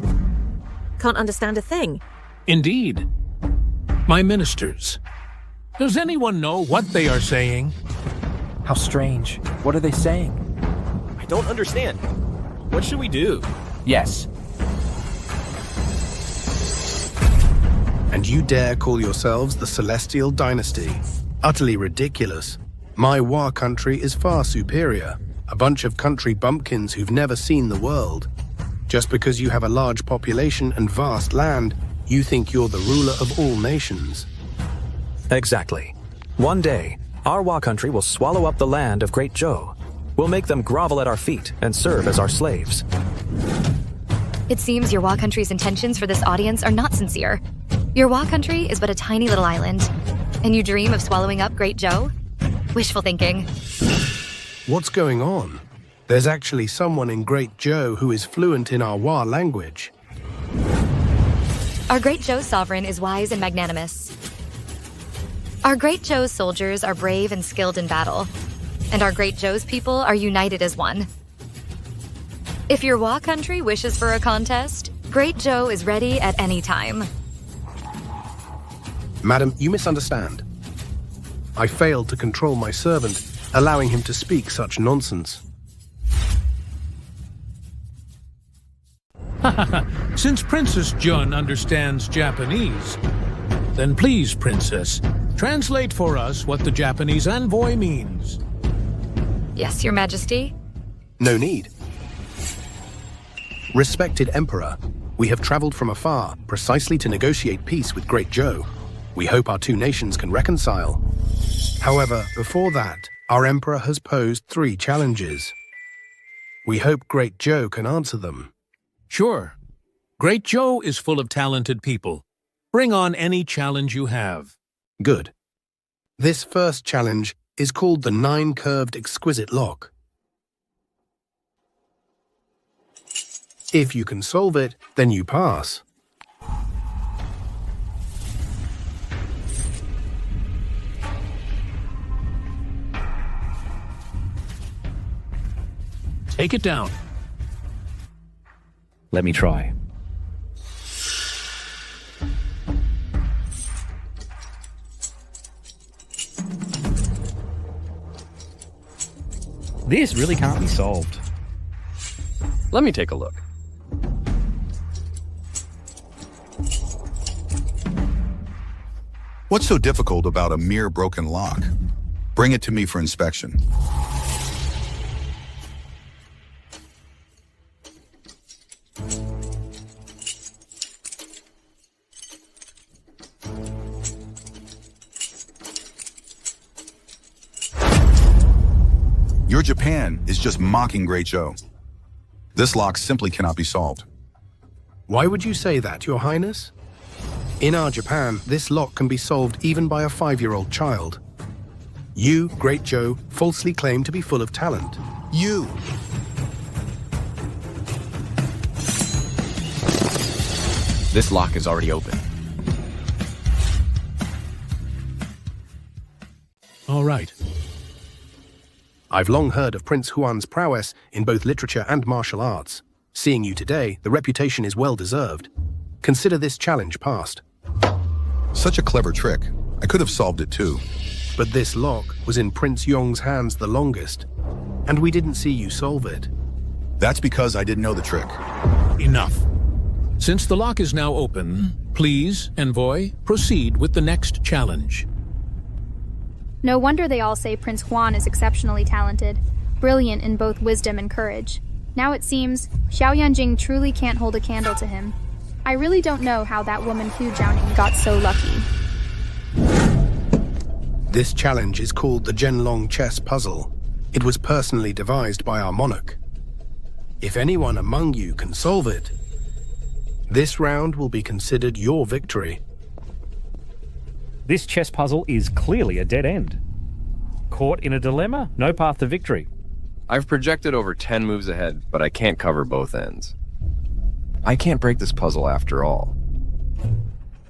Can't understand a thing. Indeed. My ministers. Does anyone know what they are saying? How strange. What are they saying? I don't understand. What should we do? Yes. And you dare call yourselves the Celestial Dynasty? Utterly ridiculous. My Wa country is far superior. A bunch of country bumpkins who've never seen the world. Just because you have a large population and vast land, you think you're the ruler of all nations. Exactly. One day, our Wa country will swallow up the land of Great Joe. We'll make them grovel at our feet and serve as our slaves. It seems your Wa country's intentions for this audience are not sincere. Your Wa country is but a tiny little island, and you dream of swallowing up Great Joe? Wishful thinking. What's going on? There's actually someone in Great Joe who is fluent in our Wa language. Our Great Joe's sovereign is wise and magnanimous. Our Great Joe's soldiers are brave and skilled in battle, and our Great Joe's people are united as one. If your Wa country wishes for a contest, Great Joe is ready at any time. Madam, you misunderstand. I failed to control my servant, allowing him to speak such nonsense. Since Princess Jun understands Japanese, then please, Princess, translate for us what the Japanese envoy means. Yes, Your Majesty. No need. Respected Emperor, we have traveled from afar precisely to negotiate peace with Great Joe. We hope our two nations can reconcile. However, before that, our Emperor has posed 3 challenges. We hope Great Joe can answer them. Sure. Great Joe is full of talented people. Bring on any challenge you have. Good. This first challenge is called the 9-curved exquisite lock. If you can solve it, then you pass. Take it down. Let me try. This really can't be solved. Let me take a look. What's so difficult about a mere broken lock? Bring it to me for inspection. Your Japan is just mocking Great Joe. This lock simply cannot be solved. Why would you say that, Your Highness? In our Japan, this lock can be solved even by a 5-year-old child. You, Great Joe, falsely claim to be full of talent. You! This lock is already open. All right. I've long heard of Prince Huan's prowess in both literature and martial arts. Seeing you today, the reputation is well deserved. Consider this challenge passed. Such a clever trick. I could have solved it too. But this lock was in Prince Yong's hands the longest, and we didn't see you solve it. That's because I didn't know the trick. Enough. Since the lock is now open, please, Envoy, proceed with the next challenge. No wonder they all say Prince Huan is exceptionally talented, brilliant in both wisdom and courage. Now it seems Xiao Yanjing truly can't hold a candle to him. I really don't know how that woman Fu Jiaoning got so lucky. This challenge is called the Zhenlong chess puzzle. It was personally devised by our monarch. If anyone among you can solve it, this round will be considered your victory. This chess puzzle is clearly a dead end. Caught in a dilemma, no path to victory. I've projected over 10 moves ahead, but I can't cover both ends. I can't break this puzzle after all.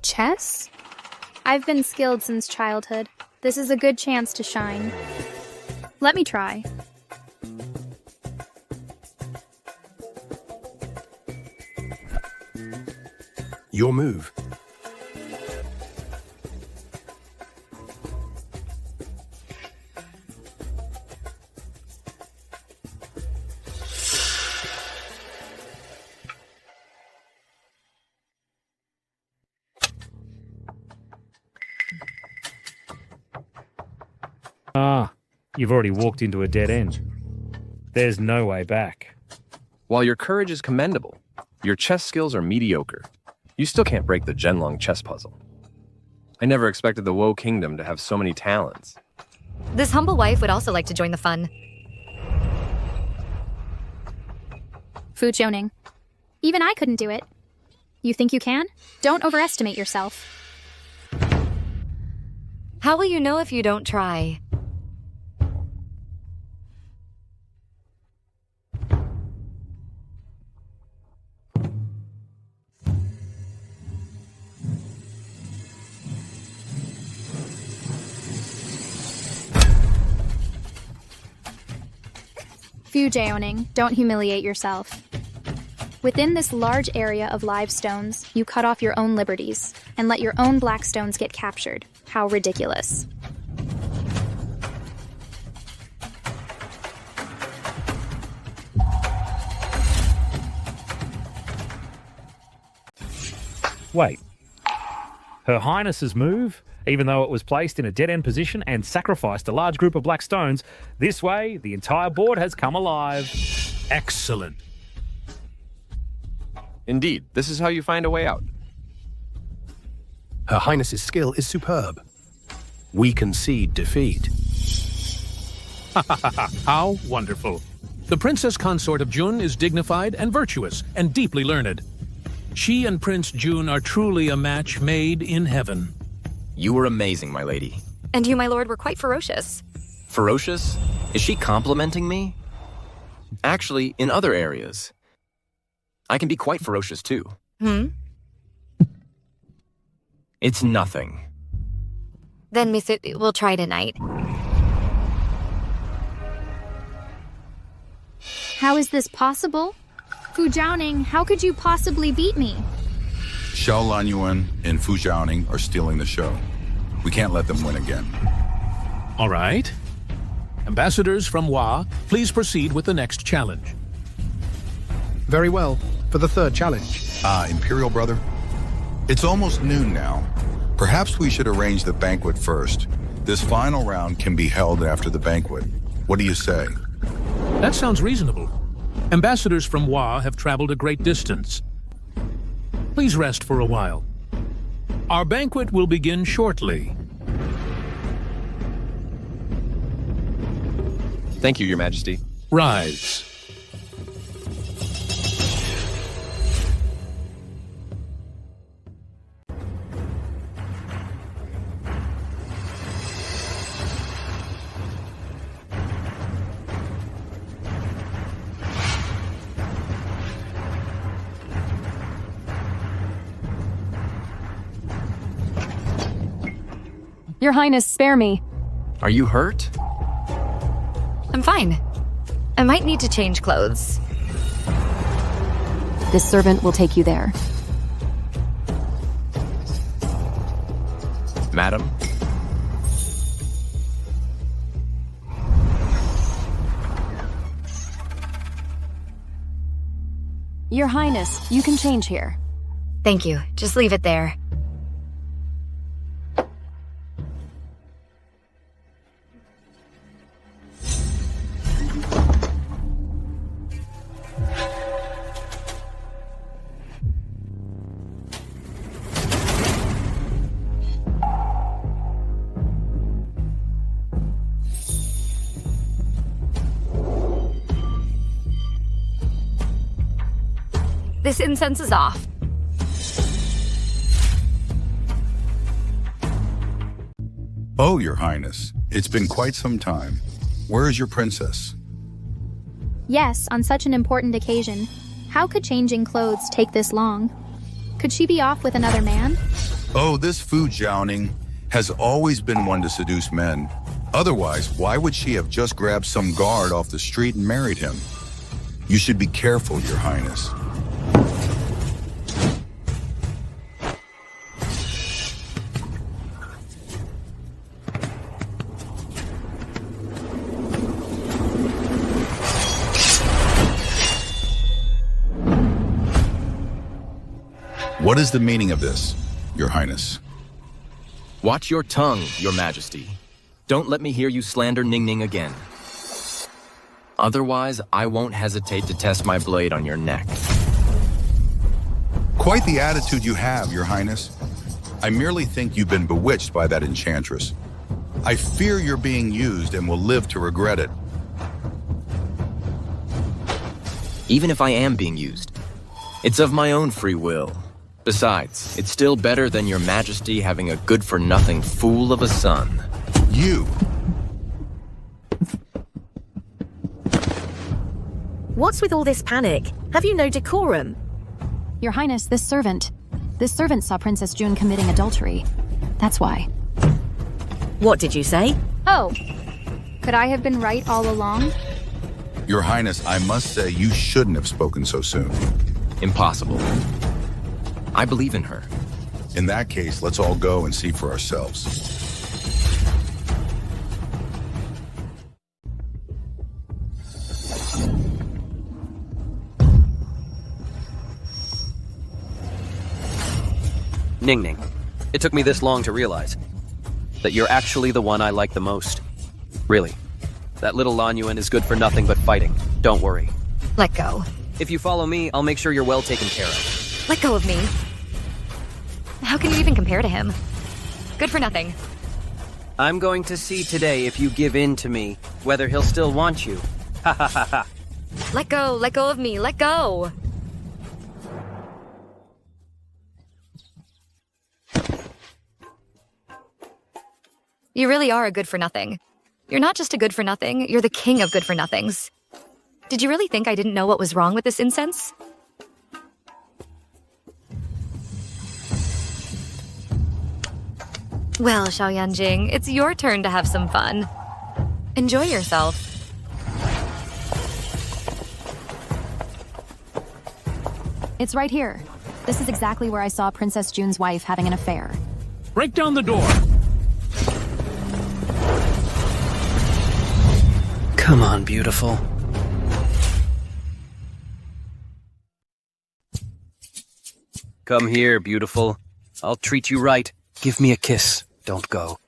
Chess? I've been skilled since childhood. This is a good chance to shine. Let me try. Your move. Ah, you've already walked into a dead end. There's no way back. While your courage is commendable, your chess skills are mediocre. You still can't break the Zhenlong chess puzzle. I never expected the Woe Kingdom to have so many talents. This humble wife would also like to join the fun. Fu Zhongning. Even I couldn't do it. You think you can? Don't overestimate yourself. How will you know if you don't try? Fu Zhongning, don't humiliate yourself. Within this large area of live stones, you cut off your own liberties and let your own black stones get captured. How ridiculous. Wait. Her Highness's move? Even though it was placed in a dead-end position and sacrificed a large group of black stones, this way, the entire board has come alive. Excellent. Indeed, this is how you find a way out. Her Highness's skill is superb. We concede defeat. How wonderful. The Princess Consort of Jun is dignified and virtuous and deeply learned. She and Prince Jun are truly a match made in heaven. You were amazing, my lady. And you, my lord, were quite ferocious. Ferocious? Is she complimenting me? Actually, in other areas, I can be quite ferocious too. It's nothing. Then, Miss, we'll try tonight. How is this possible? Fu Zhongning, how could you possibly beat me? Xiao Lanyuan and Fu Zhongning are stealing the show. We can't let them win again. All right. Ambassadors from Hua, please proceed with the next challenge. Very well. For the third challenge. Imperial brother? It's almost noon now. Perhaps we should arrange the banquet first. This final round can be held after the banquet. What do you say? That sounds reasonable. Ambassadors from Hua have traveled a great distance. Please rest for a while. Our banquet will begin shortly. Thank you, Your Majesty. Rise. Your Highness, spare me. Are you hurt? I'm fine. I might need to change clothes. This servant will take you there. Madam? Your Highness, you can change here. Thank you. Just leave it there. This incense is off. Oh, Your Highness. It's been quite some time. Where is your princess? Yes, on such an important occasion. How could changing clothes take this long? Could she be off with another man? Oh, this Fu Zhongning has always been one to seduce men. Otherwise, why would she have just grabbed some guard off the street and married him? You should be careful, Your Highness. What is the meaning of this, Your Highness? Watch your tongue, Your Majesty. Don't let me hear you slander Ning Ning again. Otherwise, I won't hesitate to test my blade on your neck. Quite the attitude you have, Your Highness. I merely think you've been bewitched by that enchantress. I fear you're being used and will live to regret it. Even if I am being used, it's of my own free will. Besides, it's still better than Your Majesty having a good-for-nothing fool of a son. You! What's with all this panic? Have you no decorum? Your Highness, this servant saw Princess June committing adultery. That's why. What did you say? Oh, could I have been right all along? Your Highness, I must say you shouldn't have spoken so soon. Impossible. I believe in her. In that case, let's all go and see for ourselves. Ning Ning, it took me this long to realize that you're actually the one I like the most. Really. That little Lan Yuan is good for nothing but fighting. Don't worry. Let go. If you follow me, I'll make sure you're well taken care of. Let go of me. How can you even compare to him? Good for nothing. I'm going to see today if you give in to me, whether he'll still want you. Ha ha ha ha. Let go of me, let go. You really are a good for nothing. You're not just a good for nothing, you're the king of good for nothings. Did you really think I didn't know what was wrong with this incense? Well, Xiao Yanjing, it's your turn to have some fun. Enjoy yourself. It's right here. This is exactly where I saw Princess June's wife having an affair. Break down the door. Come on, beautiful. Come here, beautiful. I'll treat you right. Give me a kiss. Don't go.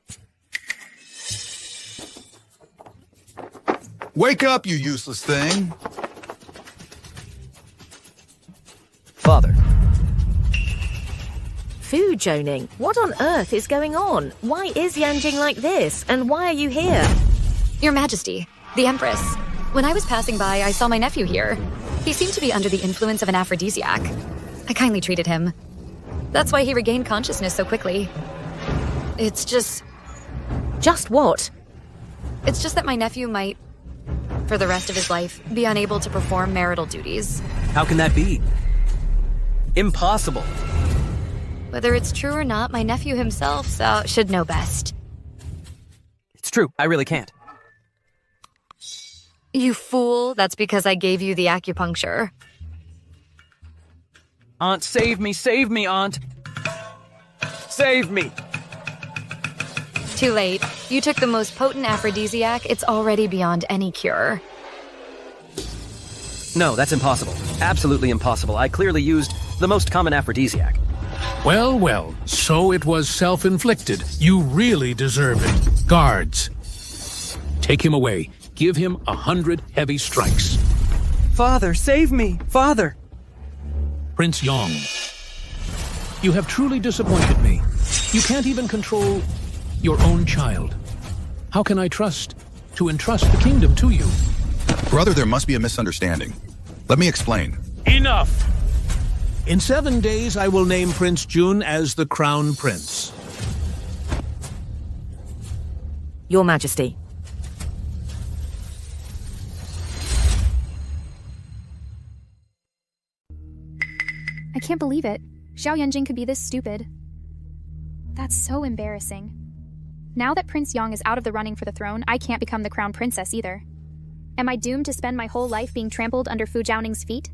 Wake up, you useless thing! Father. Fu Joning, what on earth is going on? Why is Yanjing like this? And why are you here? Your Majesty, the Empress. When I was passing by, I saw my nephew here. He seemed to be under the influence of an aphrodisiac. I kindly treated him. That's why he regained consciousness so quickly. It's just... Just what? It's just that my nephew might, for the rest of his life, be unable to perform marital duties. How can that be? Impossible. Whether it's true or not, my nephew himself should know best. It's true. I really can't. You fool. That's because I gave you the acupuncture. Aunt, save me, Aunt. Save me. Too late. You took the most potent aphrodisiac. It's already beyond any cure. No, that's impossible. Absolutely impossible. I clearly used the most common aphrodisiac. Well, well, so it was self-inflicted. You really deserve it. Guards, take him away. Give him 100 heavy strikes. Father, save me! Father! Prince Yong, you have truly disappointed me. You can't even control your own child. How can I trust to entrust the kingdom to you? Brother, there must be a misunderstanding. Let me explain. Enough! In 7 days, I will name Prince Jun as the Crown Prince. Your Majesty. I can't believe it. Xiao Yanjing could be this stupid. That's so embarrassing. Now that Prince Yang is out of the running for the throne, I can't become the crown princess either. Am I doomed to spend my whole life being trampled under Fu Jiaoning's feet?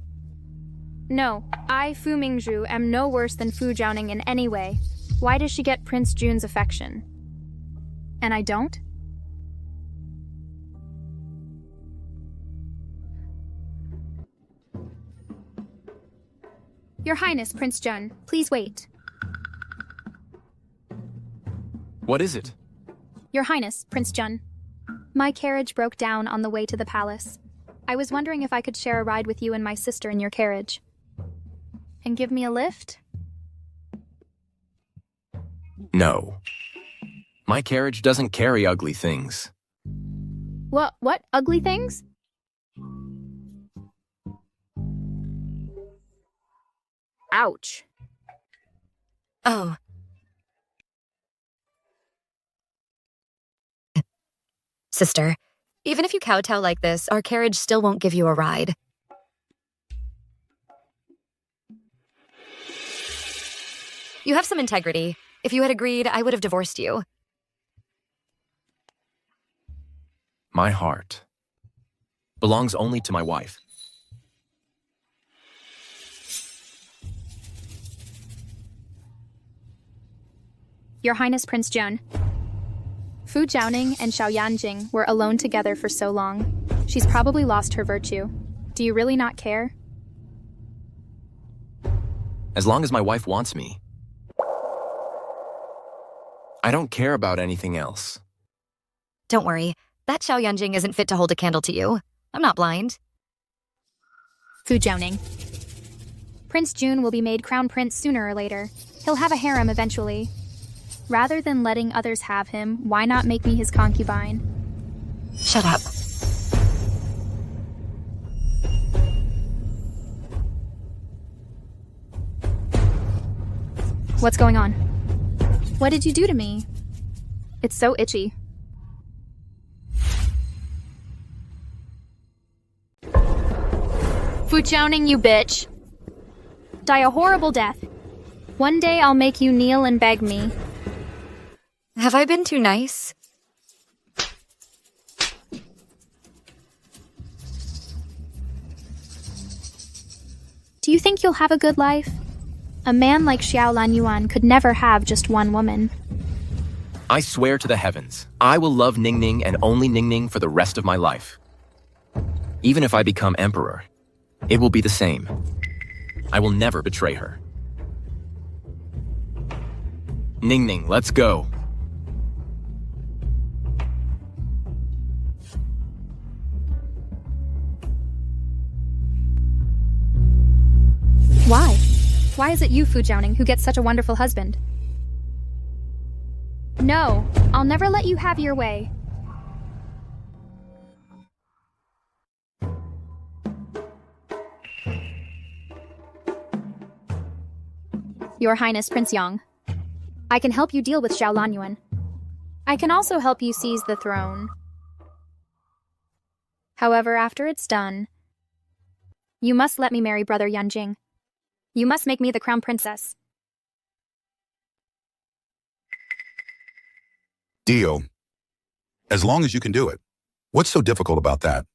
No, I, Fu Mingzhu, am no worse than Fu Jiaoning in any way. Why does she get Prince Jun's affection? And I don't? Your Highness, Prince Jun, please wait. What is it? Your Highness, Prince Jun. My carriage broke down on the way to the palace. I was wondering if I could share a ride with you and my sister in your carriage. And give me a lift? No. My carriage doesn't carry ugly things. What ugly things? Ouch. Oh. Sister, even if you kowtow like this, our carriage still won't give you a ride. You have some integrity. If you had agreed, I would have divorced you. My heart belongs only to my wife. Your Highness, Prince Jun. Fu Jiaoning and Xiao Yanjing were alone together for so long. She's probably lost her virtue. Do you really not care? As long as my wife wants me. I don't care about anything else. Don't worry. That Xiao Yanjing isn't fit to hold a candle to you. I'm not blind. Fu Jiaoning. Prince Jun will be made crown prince sooner or later. He'll have a harem eventually. Rather than letting others have him, why not make me his concubine? Shut up. What's going on? What did you do to me? It's so itchy. Fu Jiaoning, you bitch. Die a horrible death. One day I'll make you kneel and beg me. Have I been too nice? Do you think you'll have a good life? A man like Xiao Lanyuan could never have just one woman. I swear to the heavens, I will love Ning Ning and only Ning Ning for the rest of my life. Even if I become emperor, it will be the same. I will never betray her. Ning Ning, let's go. Why? Why is it you, Fu Jiaoning, who gets such a wonderful husband? No, I'll never let you have your way. Your Highness, Prince Yang. I can help you deal with Xiao Lanyuan. I can also help you seize the throne. However, after it's done, you must let me marry Brother Yanjing. You must make me the crown princess. Deal. As long as you can do it. What's so difficult about that?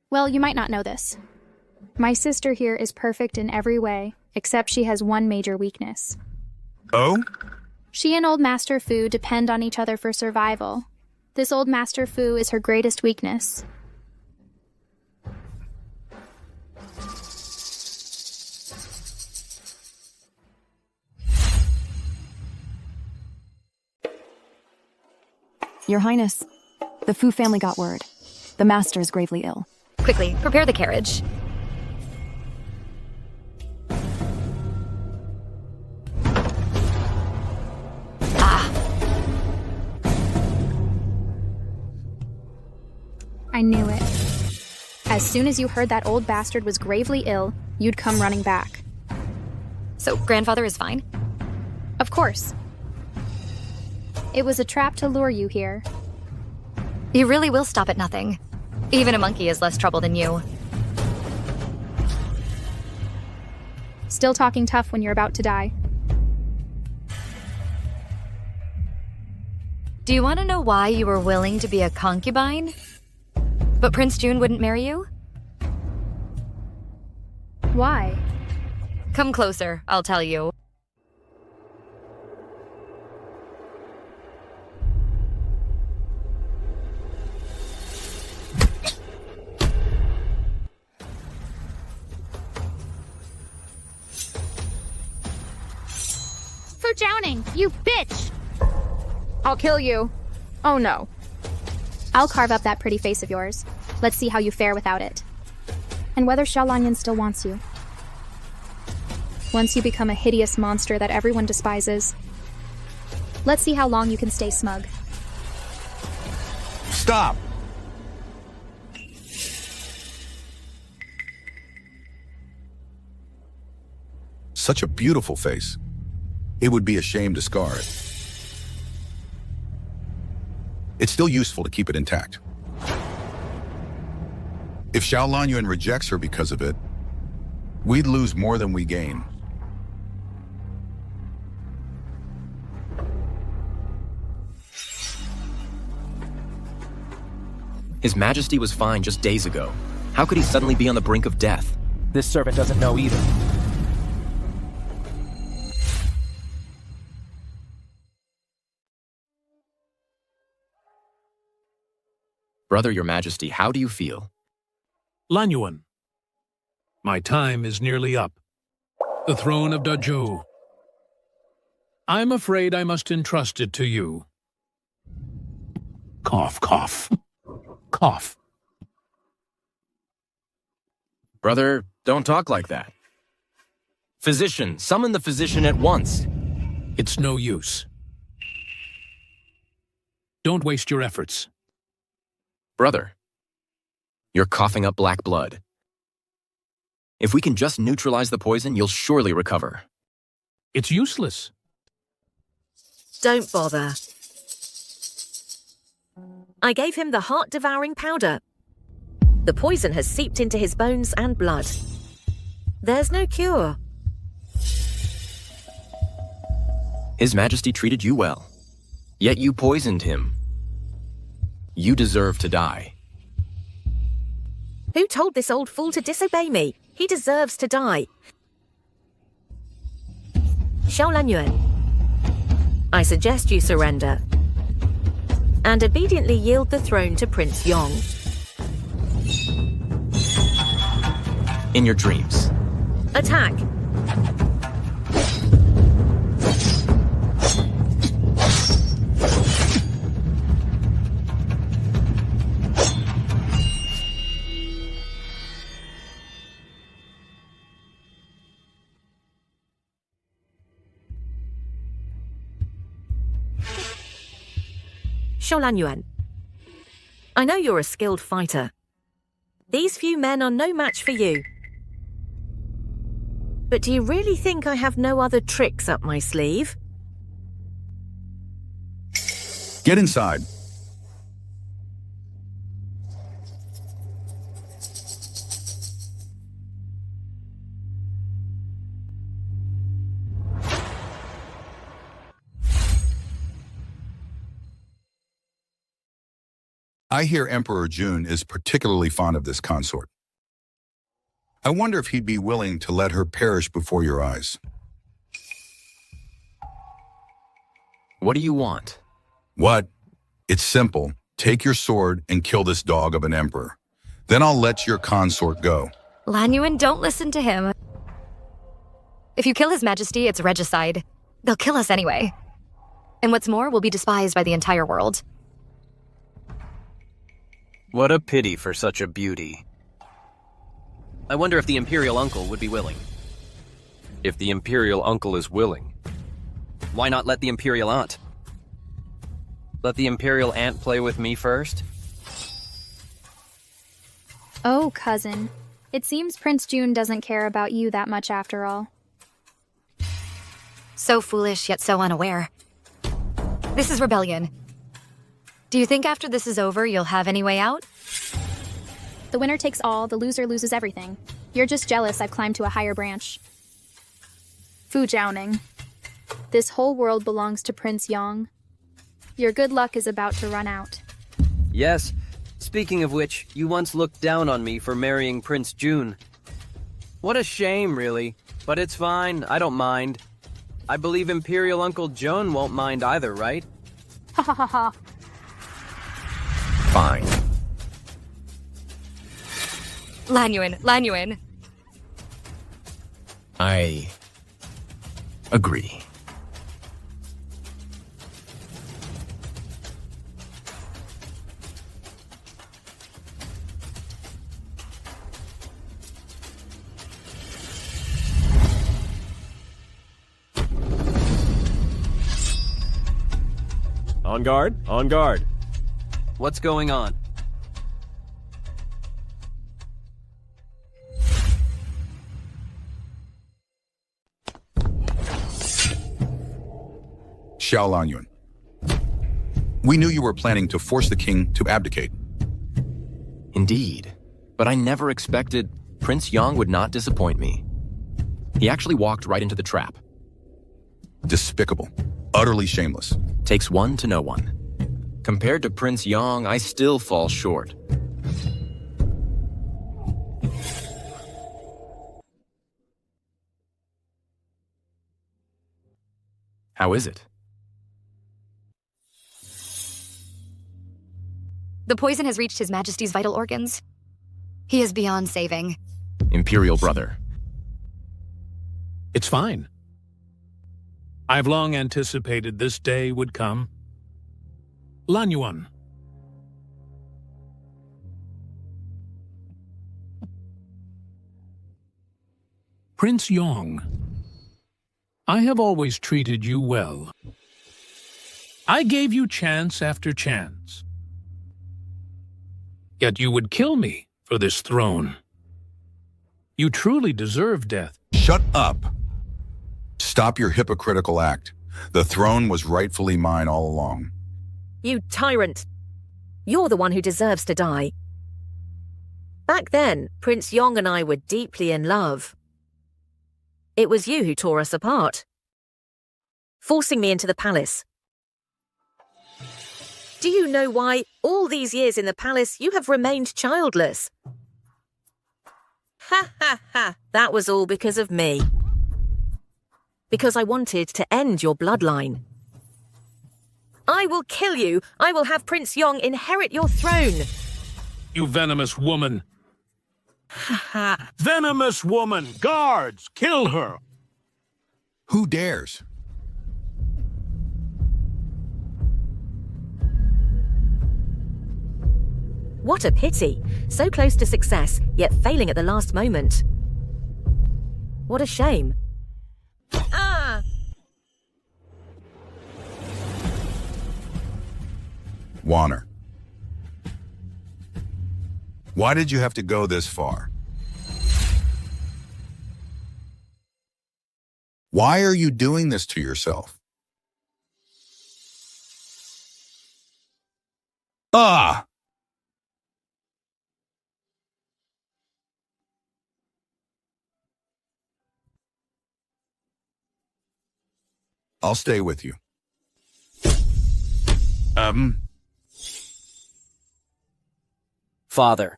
Well, you might not know this. My sister here is perfect in every way, except she has one major weakness. Oh? She and Old Master Fu depend on each other for survival. This Old Master Fu is her greatest weakness. Your Highness, the Fu family got word. The master is gravely ill. Quickly, prepare the carriage. I knew it. As soon as you heard that old bastard was gravely ill, you'd come running back. So, grandfather is fine? Of course. It was a trap to lure you here. You really will stop at nothing. Even a monkey is less trouble than you. Still talking tough when you're about to die. Do you want to know why you were willing to be a concubine? But Prince Jun wouldn't marry you? Why? Come closer, I'll tell you. For drowning, you bitch! I'll kill you. Oh no. I'll carve up that pretty face of yours. Let's see how you fare without it. And whether Xiaolanyan still wants you. Once you become a hideous monster that everyone despises, let's see how long you can stay smug. Stop! Such a beautiful face. It would be a shame to scar it. It's still useful to keep it intact. If Xiaolanyan rejects her because of it, we'd lose more than we gain. His Majesty was fine just days ago. How could he suddenly be on the brink of death? This servant doesn't know either. Brother, Your Majesty, how do you feel? Lan Yuan, my time is nearly up. The throne of Dazhou. I'm afraid I must entrust it to you. Cough, cough. Cough. Brother, don't talk like that. Physician, summon the physician at once. It's no use. Don't waste your efforts. Brother, you're coughing up black blood. If we can just neutralize the poison, you'll surely recover. It's useless. Don't bother. I gave him the heart-devouring powder. The poison has seeped into his bones and blood. There's no cure. His Majesty treated you well, yet you poisoned him. You deserve to die. Who told this old fool to disobey me? He deserves to die. Xiaolanyan, I suggest you surrender and obediently yield the throne to Prince Yong. In your dreams. Attack! Xiaolanyan, I know you're a skilled fighter. These few men are no match for you. But do you really think I have no other tricks up my sleeve? Get inside. I hear Emperor Jun is particularly fond of this consort. I wonder if he'd be willing to let her perish before your eyes. What do you want? What? It's simple. Take your sword and kill this dog of an emperor. Then I'll let your consort go. Lan Yuan, don't listen to him. If you kill His Majesty, it's regicide. They'll kill us anyway. And what's more, we'll be despised by the entire world. What a pity for such a beauty. I wonder if the Imperial Uncle would be willing. If the Imperial Uncle is willing. Why not let the Imperial Aunt? Let the Imperial Aunt play with me first? Oh, cousin. It seems Prince Jun doesn't care about you that much after all. So foolish, yet so unaware. This is rebellion. Do you think after this is over, you'll have any way out? The winner takes all, the loser loses everything. You're just jealous I've climbed to a higher branch. Fu Jiaoning. This whole world belongs to Prince Yang. Your good luck is about to run out. Yes. Speaking of which, you once looked down on me for marrying Prince June. What a shame, really. But it's fine, I don't mind. I believe Imperial Uncle Joan won't mind either, right? Ha ha ha ha. Fine. Lanyuan. I agree. On guard, on guard. What's going on? Xiao Lanyuan. We knew you were planning to force the king to abdicate. Indeed. But I never expected Prince Yang would not disappoint me. He actually walked right into the trap. Despicable. Utterly shameless. Takes one to know one. Compared to Prince Yang, I still fall short. How is it? The poison has reached His Majesty's vital organs. He is beyond saving. Imperial brother. It's fine. I've long anticipated this day would come. Lanyuan. Prince Yang, I have always treated you well. I gave you chance after chance. Yet you would kill me for this throne. You truly deserve death. Shut up. Stop your hypocritical act. The throne was rightfully mine all along. You tyrant! You're the one who deserves to die. Back then, Prince Yang and I were deeply in love. It was you who tore us apart, forcing me into the palace. Do you know why, all these years in the palace, you have remained childless? Ha ha ha! That was all because of me. Because I wanted to end your bloodline. I will kill you! I will have Prince Yang inherit your throne! You venomous woman! Ha ha! Venomous woman! Guards! Kill her! Who dares? What a pity! So close to success, yet failing at the last moment. What a shame. Ah! Warner. Why did you have to go this far? Why are you doing this to yourself? Ah! I'll stay with you. Father.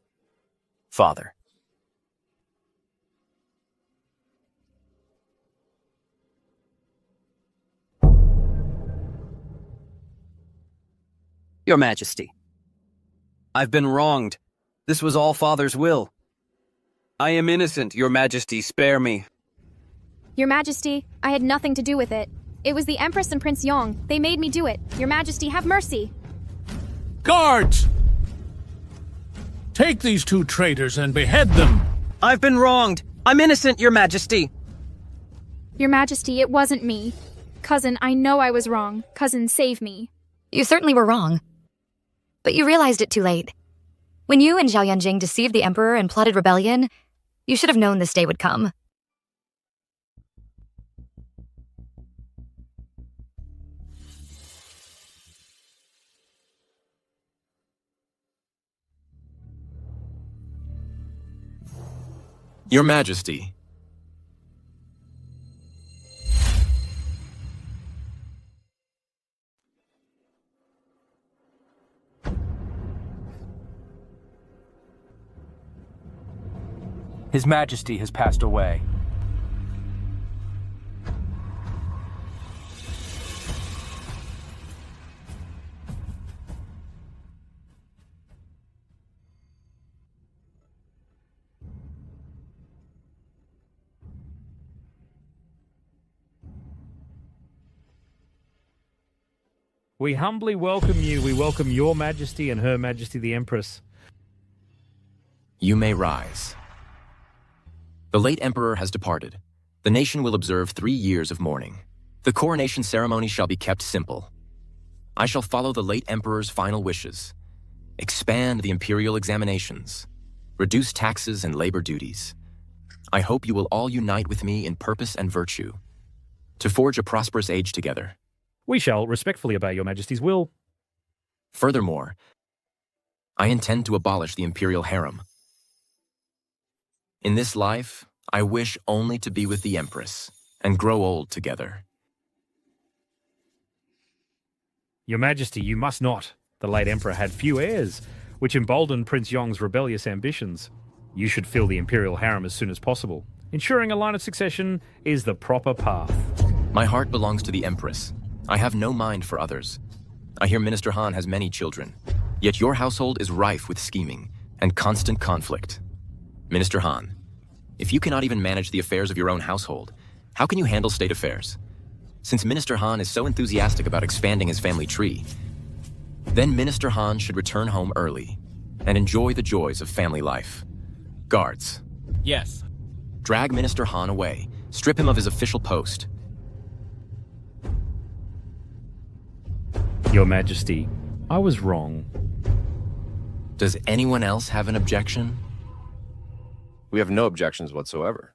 Your Majesty. I've been wronged. This was all Father's will. I am innocent, Your Majesty, spare me. Your Majesty, I had nothing to do with it. It was the Empress and Prince Yang. They made me do it. Your Majesty, have mercy. Guards! Take these two traitors and behead them! I've been wronged. I'm innocent, Your Majesty. Your Majesty, it wasn't me. Cousin, I know I was wrong. Cousin, save me. You certainly were wrong. But you realized it too late. When you and Zhao Yanjing deceived the Emperor and plotted rebellion, you should have known this day would come. Your Majesty. His Majesty has passed away. We humbly welcome you. We welcome your Majesty and Her Majesty the Empress. You may rise. The late Emperor has departed. The nation will observe 3 years of mourning. The coronation ceremony shall be kept simple. I shall follow the late Emperor's final wishes. Expand the imperial examinations. Reduce taxes and labor duties. I hope you will all unite with me in purpose and virtue, to forge a prosperous age together. We shall respectfully obey your Majesty's will. Furthermore, I intend to abolish the imperial harem. In this life, I wish only to be with the Empress and grow old together. Your Majesty, you must not. The late Emperor had few heirs, which emboldened Prince Yong's rebellious ambitions. You should fill the imperial harem as soon as possible. Ensuring a line of succession is the proper path. My heart belongs to the Empress. I have no mind for others. I hear Minister Han has many children, yet your household is rife with scheming and constant conflict. Minister Han, if you cannot even manage the affairs of your own household, how can you handle state affairs? Since Minister Han is so enthusiastic about expanding his family tree, then Minister Han should return home early and enjoy the joys of family life. Guards. Yes. Drag Minister Han away. Strip him of his official post. Your Majesty, I was wrong. Does anyone else have an objection? We have no objections whatsoever.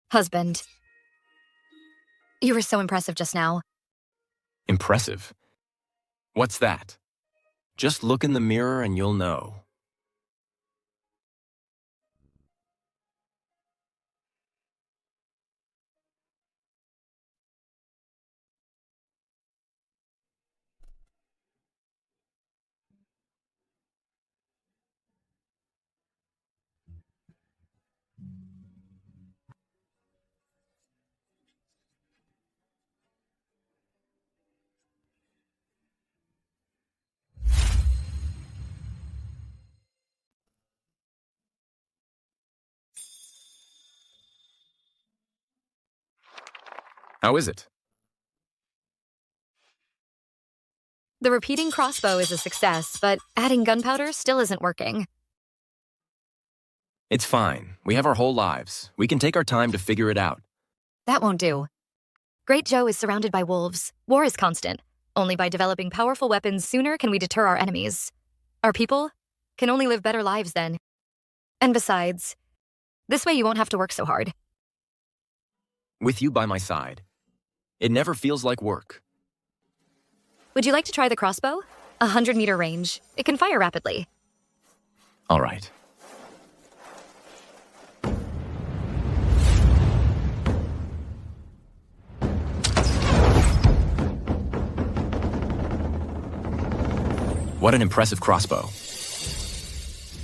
Husband. You were so impressive just now. Impressive? What's that? Just look in the mirror and you'll know. How is it? The repeating crossbow is a success, but adding gunpowder still isn't working. It's fine. We have our whole lives. We can take our time to figure it out. That won't do. Great Joe is surrounded by wolves. War is constant. Only by developing powerful weapons sooner can we deter our enemies. Our people can only live better lives then. And besides, this way you won't have to work so hard. With you by my side, it never feels like work. Would you like to try the crossbow? 100-meter range. It can fire rapidly. All right. What an impressive crossbow.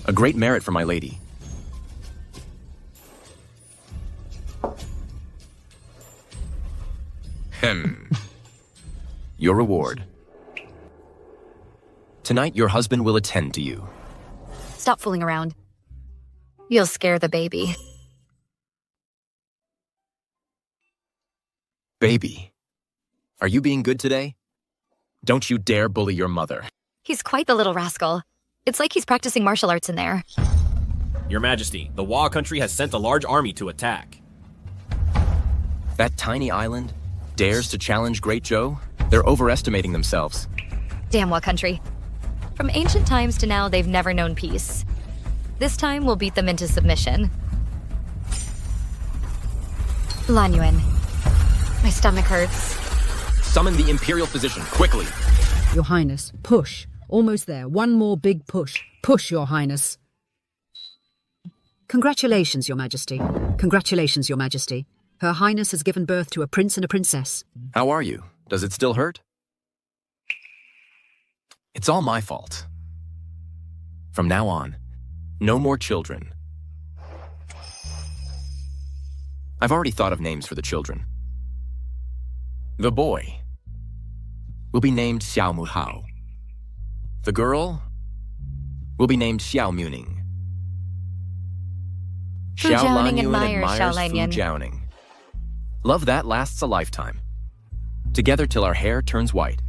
A great merit for my lady. Your reward. Tonight, your husband will attend to you. Stop fooling around. You'll scare the baby. Baby, are you being good today? Don't you dare bully your mother. He's quite the little rascal. It's like he's practicing martial arts in there. Your Majesty, the Wa country has sent a large army to attack. That tiny island dares to challenge Great Joe? They're overestimating themselves. Damn Wa country. From ancient times to now, they've never known peace. This time, we'll beat them into submission. Lan Yuan. My stomach hurts. Summon the Imperial Physician, quickly! Your Highness, push. Almost there. One more big push. Push, Your Highness. Congratulations, Your Majesty. Congratulations, Your Majesty. Her Highness has given birth to a prince and a princess. How are you? Does it still hurt? It's all my fault. From now on, no more children. I've already thought of names for the children. The boy will be named Xiao Muhao. The girl will be named Xiao Muning. Fu Jiaoning admires Xiao Fu Lanyan. Jiaoning. Love that lasts a lifetime. Together till our hair turns white,